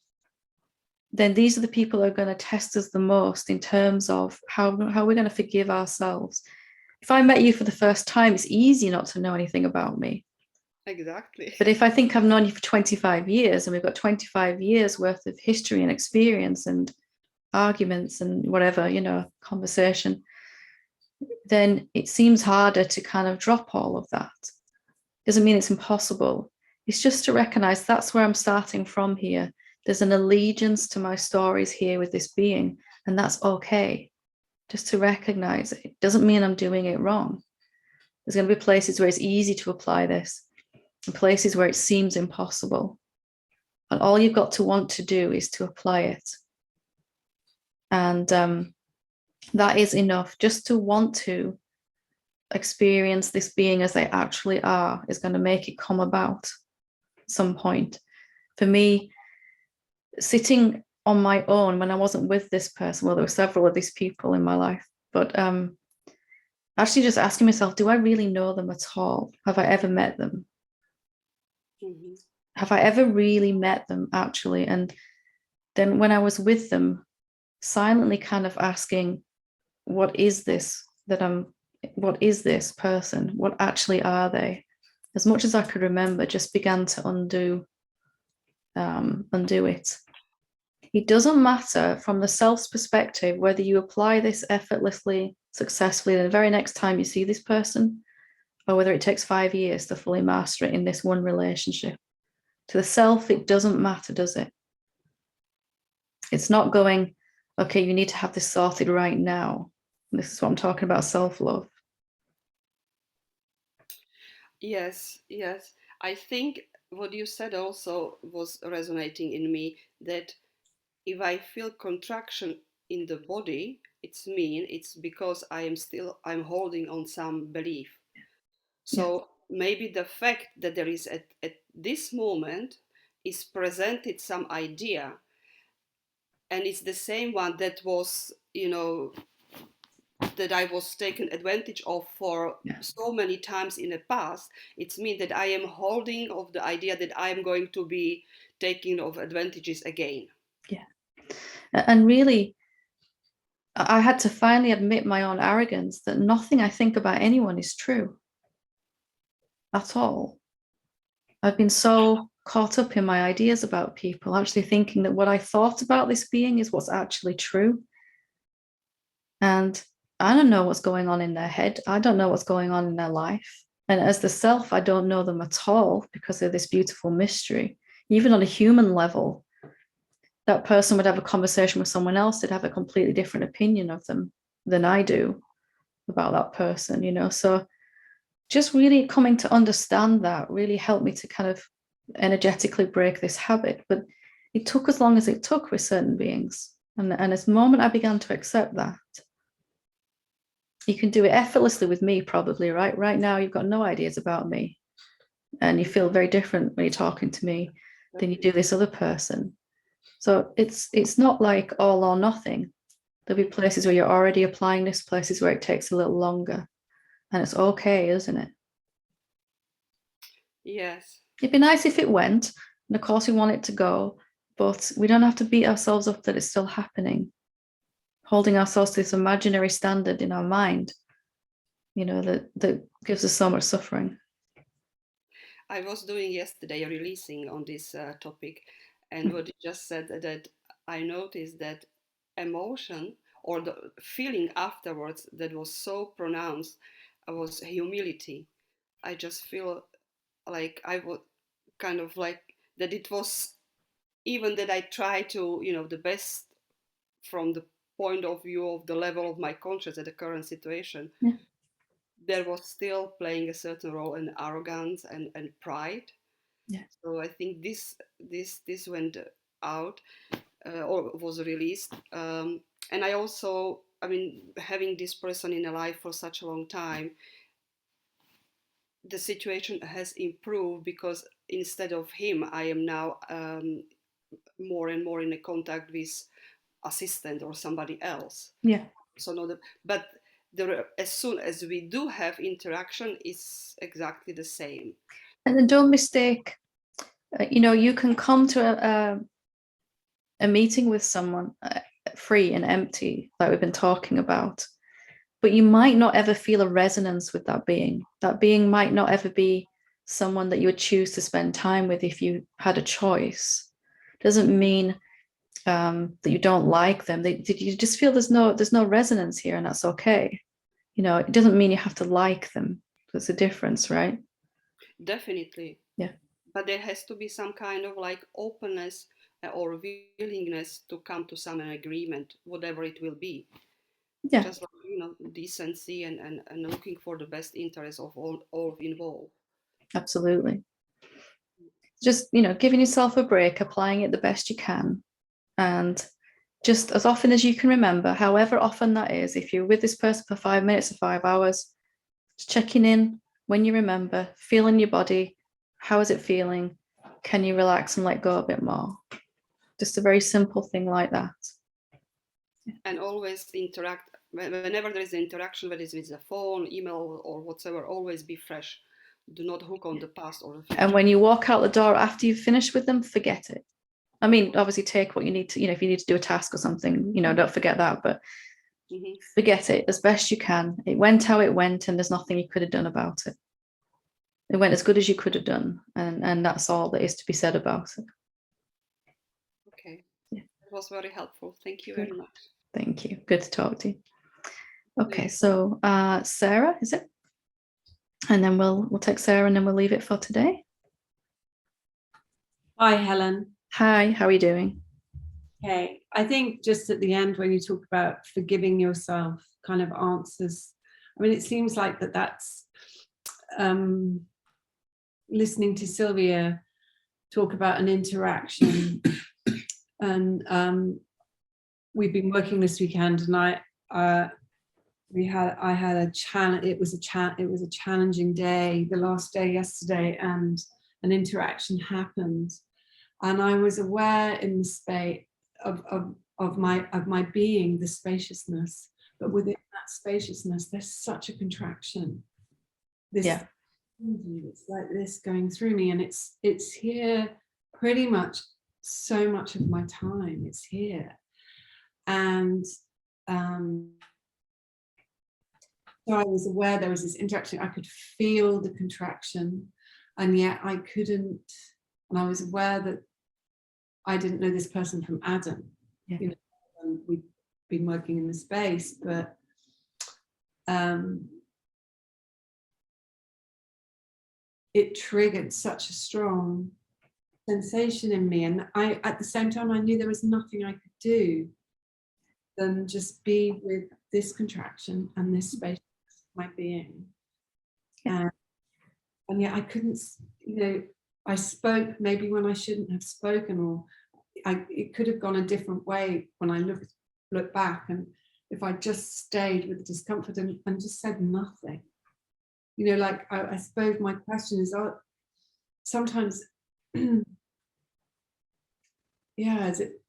then these are the people that are going to test us the most in terms of how we're going to forgive ourselves. If I met you for the first time, it's easy not to know anything about me. Exactly. But if I think I've known you for 25 years and we've got 25 years worth of history and experience and arguments and whatever, conversation, then it seems harder to kind of drop all of that. Doesn't mean it's impossible. It's just to recognize that's where I'm starting from here. There's an allegiance to my stories here with this being, and that's okay. Just to recognize it. It doesn't mean I'm doing it wrong. There's going to be places where it's easy to apply this, and places where it seems impossible. And all you've got to want to do is to apply it. And that is enough. Just to want to experience this being as they actually are is going to make it come about at some point. For me, sitting on my own when I wasn't with this person, well, there were several of these people in my life, but actually just asking myself, do I really know them at all? Have I ever met them? Mm-hmm. Have I ever really met them actually? And then when I was with them, silently kind of asking, what is this person? What actually are they? As much as I could remember, just began to undo undo it. It doesn't matter from the self's perspective whether you apply this effortlessly, successfully the very next time you see this person, or whether it takes 5 years to fully master it in this one relationship. To the self, it doesn't matter, does it? It's not going, okay, you need to have this sorted right now. This is what I'm talking about, self-love. Yes, yes. I think what you said also was resonating in me, that if I feel contraction in the body, it's because I'm holding on some belief. So maybe the fact that there is at this moment is presented some idea, and it's the same one that was, that I was taken advantage of for so many times in the past. It's mean that I am holding of the idea that I am going to be taking of advantages again. Yeah. And really, I had to finally admit my own arrogance that nothing I think about anyone is true at all. I've been so caught up in my ideas about people, actually thinking that what I thought about this being is what's actually true. And I don't know what's going on in their head. I don't know what's going on in their life. And as the self, I don't know them at all because of this beautiful mystery. Even on a human level, that person would have a conversation with someone else, they'd have a completely different opinion of them than I do about that person, So just really coming to understand that really helped me to kind of energetically break this habit. But it took as long as it took with certain beings. And as the moment I began to accept that, you can do it effortlessly with me, probably, right? Right now, you've got no ideas about me. And you feel very different when you're talking to me than you do this other person. So it's not like all or nothing. There'll be places where you're already applying this, places where it takes a little longer. And it's okay, isn't it? Yes. It'd be nice if it went. And of course, we want it to go. But we don't have to beat ourselves up that it's still happening. Holding ourselves to this imaginary standard in our mind, that gives us so much suffering. I was doing yesterday a releasing on this topic, and what you just said, that I noticed that emotion or the feeling afterwards that was so pronounced was humility. I just feel like I was kind of like that it was, even that I try to, the best from the point of view of the level of my conscious at the current situation, there was still playing a certain role in arrogance and pride. Yeah. So I think this went out or was released. And I also, having this person in a life for such a long time, the situation has improved because instead of him, I am now more and more in a contact with assistant or somebody else. Yeah. So as soon as we do have interaction, it's exactly the same. And then don't mistake, you can come to a meeting with someone free and empty, like we've been talking about, but you might not ever feel a resonance with that being. That being might not ever be someone that you would choose to spend time with if you had a choice. Doesn't mean that you don't like them. You just feel there's no resonance here, and that's okay. It doesn't mean you have to like them. There's a difference, right? Definitely. Yeah. But there has to be some kind of like openness or willingness to come to some agreement, whatever it will be. Yeah. Just like, decency and looking for the best interest of all involved. Absolutely. Just, giving yourself a break, applying it the best you can. And just as often as you can remember, however often that is, if you're with this person for 5 minutes or 5 hours, just checking in when you remember, feeling your body. How is it feeling? Can you relax and let go a bit more? Just a very simple thing like that. And always interact. Whenever there is interaction, whether it's with the phone, email, or whatsoever, always be fresh. Do not hook on the past or the future. And when you walk out the door after you've finished with them, forget it. I mean, obviously take what you need to, if you need to do a task or something, don't forget that, but forget it as best you can. It went how it went, and there's nothing you could have done about it. It went as good as you could have done, and that's all there is to be said about it. It was very helpful. Thank you Good. very much. Thank you. Good to talk to you. Okay, so Sarah, is it? And then we'll take Sarah and then we'll leave it for today. Hi, Helen. Hi, how are you doing? Okay, I think just at the end when you talk about forgiving yourself kind of answers, I mean, it seems like that's listening to Sylvia talk about an interaction and we've been working this weekend and I had a challenge. It was a challenging day, the last day yesterday, and an interaction happened. And I was aware in the space of my being, the spaciousness, but within that spaciousness, there's such a contraction. It's like this going through me, and it's here pretty much so much of my time. It's here, and so I was aware there was this interaction. I could feel the contraction, and yet I couldn't. And I was aware that I didn't know this person from Adam. Yeah. You know, we'd been working in the space, but it triggered such a strong sensation in me. And I, at the same time, I knew there was nothing I could do than just be with this contraction and this space of my being. Yeah. And yet I couldn't, you know, I spoke maybe when I shouldn't have spoken, or it could have gone a different way when I look back. And if I just stayed with the discomfort and just said nothing, you know, like I suppose my question is, sometimes, yeah, is it,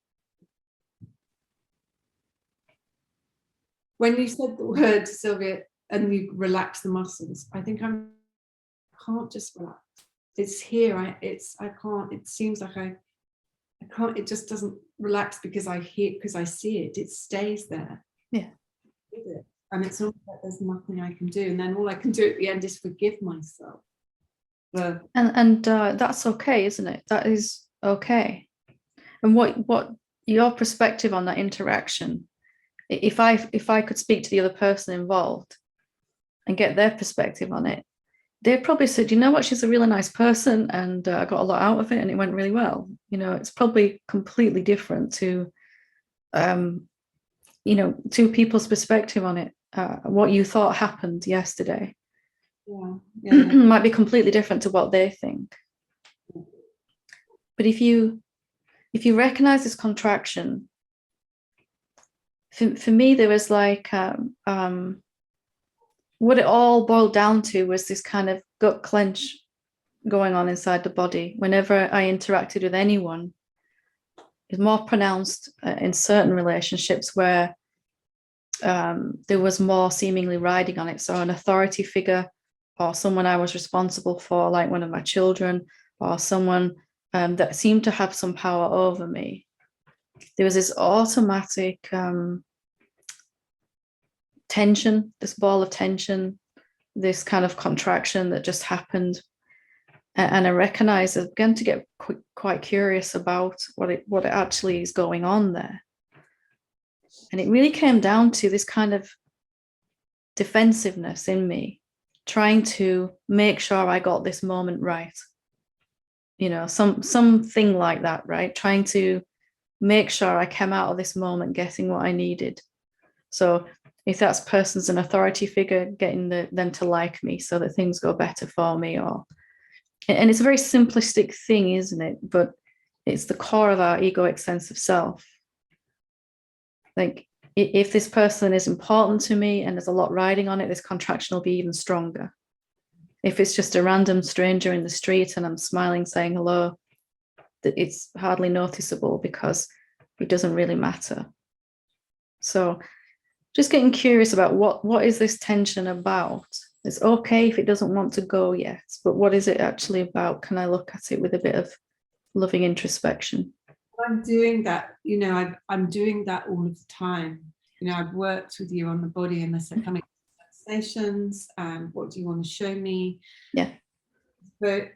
when you said the word, Sylvia, and you relax the muscles, I think I can't just relax. It's here. I can't. It seems like I can't. It just doesn't relax because I see it. It stays there. Yeah. With it. And it's almost like there's nothing I can do. And then all I can do at the end is forgive myself. And that's okay, isn't it? That is okay. And what your perspective on that interaction, if I could speak to the other person involved and get their perspective on it, they'd probably said, you know what, she's a really nice person and I got a lot out of it and it went really well. You know, it's probably completely different to, you know, two people's perspective on it. What you thought happened yesterday might be completely different to what they think. But if you recognize this contraction, for me, there was like, what it all boiled down to was this kind of gut clench going on inside the body. Whenever I interacted with anyone, it's more pronounced in certain relationships where there was more seemingly riding on it. So an authority figure or someone I was responsible for, like one of my children, or someone that seemed to have some power over me. There was this automatic tension, this ball of tension, this kind of contraction that just happened. And I recognized, I began to get quite curious about what it actually is going on there. And it really came down to this kind of defensiveness in me, trying to make sure I got this moment right. You know, something like that, right? Trying to make sure I came out of this moment getting what I needed. So if that person's an authority figure, getting them to like me so that things go better for me, and it's a very simplistic thing, isn't it? But it's the core of our egoic sense of self. Like, if this person is important to me and there's a lot riding on it, this contraction will be even stronger. If it's just a random stranger in the street and I'm smiling, saying hello, it's hardly noticeable because it doesn't really matter. So just getting curious about what is this tension about? It's okay if it doesn't want to go yet, but what is it actually about? Can I look at it with a bit of loving introspection? I'm doing that, you know, I'm doing that all of the time. You know, I've worked with you on the body and I said, coming to sensations, and what do you want to show me? Yeah. But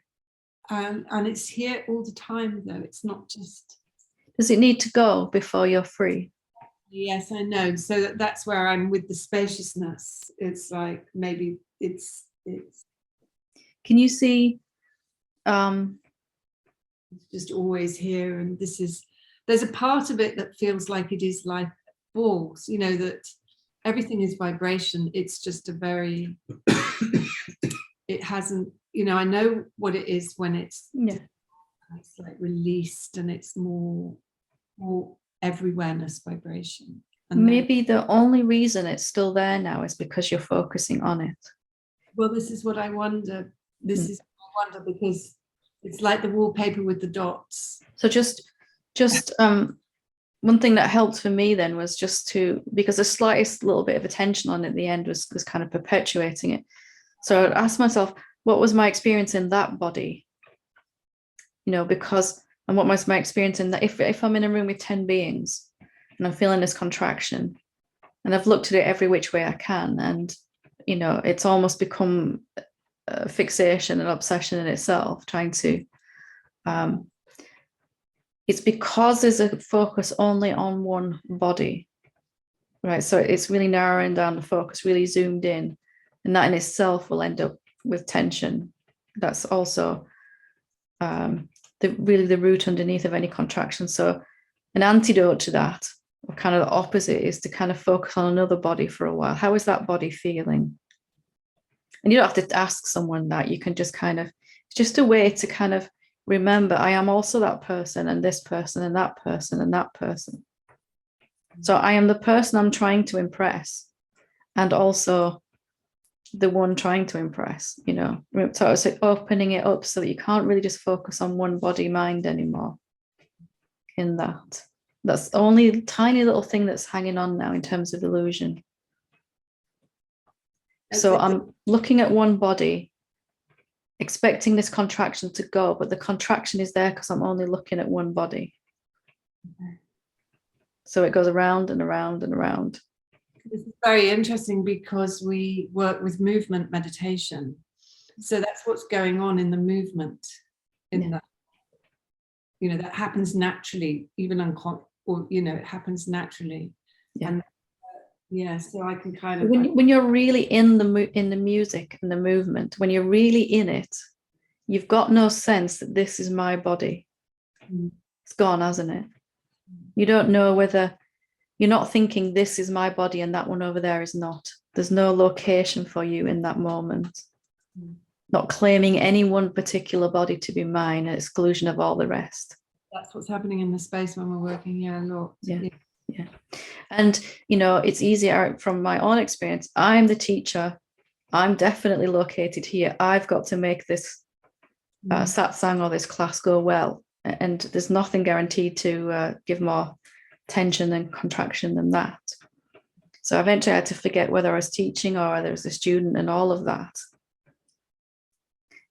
and it's here all the time though. It's not just Does it need to go before you're free? Yes, I know. So that's where I'm with the spaciousness. It's like maybe it's Can you see just always here, and there's a part of it that feels like it is like balls, that everything is vibration. It's just a very it hasn't, I know what it is when it's like released, and it's more everywhereness vibration. And maybe the only reason it's still there now is because you're focusing on it. well, this is what I wonder. Is what I wonder, because it's like the wallpaper with the dots. So just one thing that helped for me then was just because the slightest little bit of attention on it at the end was kind of perpetuating it. So I'd ask myself, what was my experience in that body? And what was my experience in that? If I'm in a room with 10 beings and I'm feeling this contraction, and I've looked at it every which way I can, and it's almost become a fixation and obsession in itself, trying to it's because there's a focus only on one body, right? So it's really narrowing down the focus, really zoomed in, and that in itself will end up with tension. That's also the root underneath of any contraction. So an antidote to that, or kind of the opposite, is to kind of focus on another body for a while. How is that body feeling? And you don't have to ask someone that. You can just it's just a way to kind of remember, I am also that person, and this person, and that person, and that person. So I am the person I'm trying to impress, and also the one trying to impress, So it's like opening it up so that you can't really just focus on one body mind anymore. In that's the only tiny little thing that's hanging on now in terms of illusion. So I'm looking at one body, expecting this contraction to go, but the contraction is there because I'm only looking at one body. Okay. So it goes around and around and around. This is very interesting because we work with movement meditation. So that's what's going on in the movement, that happens naturally, even it happens naturally. Yeah. And so I can kind of when you're really in the music and the movement, when you're really in it, you've got no sense that this is my body. It's gone, hasn't it? You don't know whether you're not thinking this is my body and that one over there is not. There's no location for you in that moment. Not claiming any one particular body to be mine at exclusion of all the rest. That's what's happening in the space when we're working a lot. Yeah. And it's easier from my own experience. I'm the teacher. I'm definitely located here. I've got to make this satsang or this class go well. And there's nothing guaranteed to give more tension and contraction than that. So eventually I had to forget whether I was teaching or whether I was a student and all of that.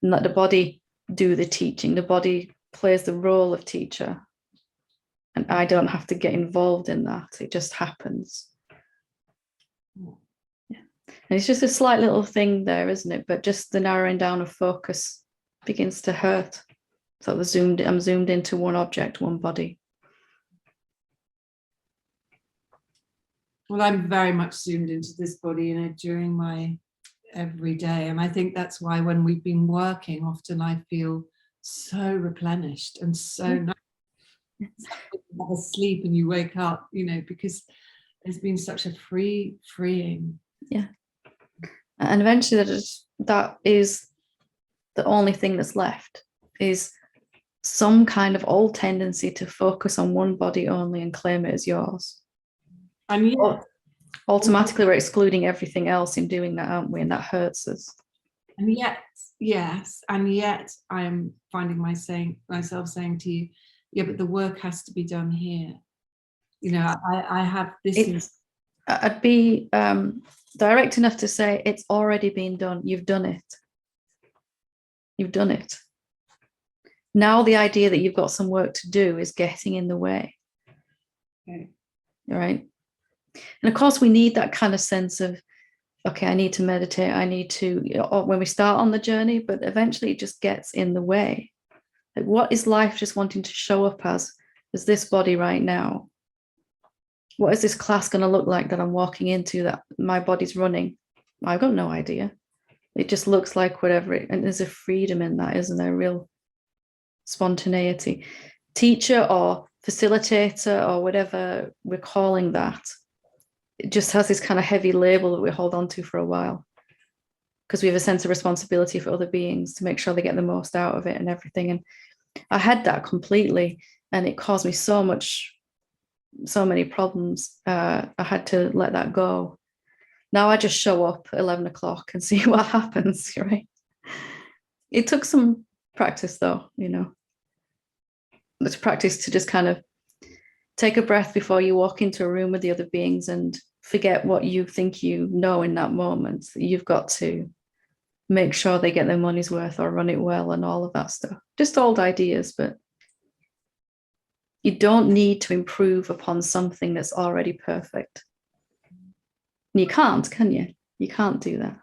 And let the body do the teaching. The body plays the role of teacher. And I don't have to get involved in that. It just happens. Yeah. And it's just a slight little thing there, isn't it? But just the narrowing down of focus begins to hurt. So I'm zoomed into one object, one body. Well, I'm very much zoomed into this body, during my every day. And I think that's why when we've been working, often I feel so replenished and so nice. You have a sleep and you wake up, because there's been such a freeing. Yeah. And eventually that is the only thing that's left, is some kind of old tendency to focus on one body only and claim it as yours. And yet, automatically we're excluding everything else in doing that, aren't we? And that hurts us. And yet, yes, and yet I'm finding myself saying to you, yeah, but the work has to be done here. I have this. I'd be direct enough to say it's already been done. You've done it. You've done it. Now the idea that you've got some work to do is getting in the way. Okay. All right. And of course we need that kind of sense of, okay, I need to meditate. I need to, when we start on the journey, but eventually it just gets in the way. Like, what is life just wanting to show up as There's this body right now. What is this class going to look like that I'm walking into, that my body's running? I've got no idea. It just looks like whatever it, and there's a freedom in that, isn't there? Real spontaneity. Teacher or facilitator or whatever we're calling that, it just has this kind of heavy label that we hold on to for a while, because we have a sense of responsibility for other beings to make sure they get the most out of it and everything. And I had that completely, and it caused me so many problems. I had to let that go. Now I just show up at 11 o'clock and see what happens, right? It took some practice though, you know. It's practice to just kind of take a breath before you walk into a room with the other beings and forget what you think you know in that moment. You've got to make sure they get their money's worth or run it well and all of that stuff. Just old ideas, but you don't need to improve upon something that's already perfect. You can't, can you? You can't do that.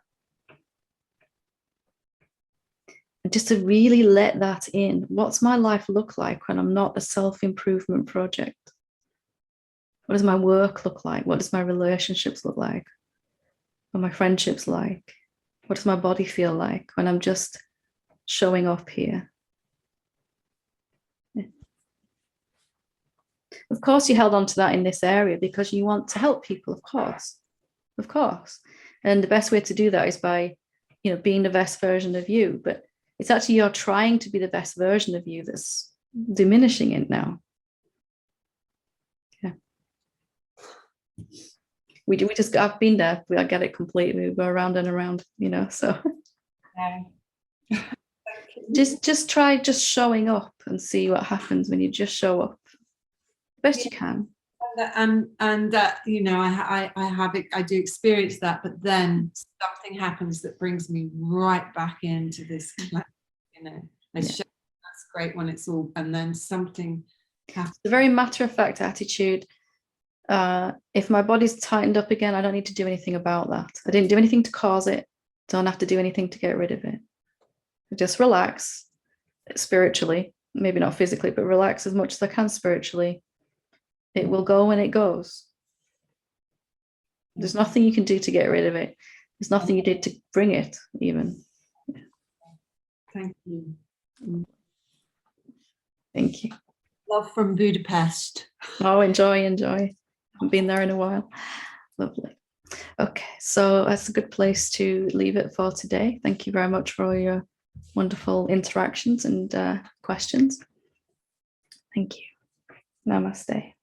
And just to really let that in. What's my life look like when I'm not a self-improvement project? What does my work look like? What does my relationships look like? What are my friendships like? What does my body feel like when I'm just showing up here? Yeah. Of course, you held on to that in this area because you want to help people, of course. Of course. And the best way to do that is by, you know, being the best version of you. But it's actually you're trying to be the best version of you that's diminishing it now. Yeah. We just, I've been there. I get it completely. We go around and around, you know, so. Yeah. just try just showing up and see what happens when you just show up. Best you can. And you know, I do experience that, but then something happens that brings me right back into this, you know, that's great when it's all, and then something happens. It's a very matter-of-fact attitude. If my body's tightened up again, I don't need to do anything about that. I didn't do anything to cause it. Don't have to do anything to get rid of it. Just relax spiritually, maybe not physically, but relax as much as I can spiritually. It will go when it goes. There's nothing you can do to get rid of it. There's nothing you did to bring it, even. Thank you. Thank you. Love from Budapest. Oh, enjoy. I've been there in a while. Lovely. Okay, so that's a good place to leave it for today. Thank you very much for all your wonderful interactions and questions. Thank you. Namaste.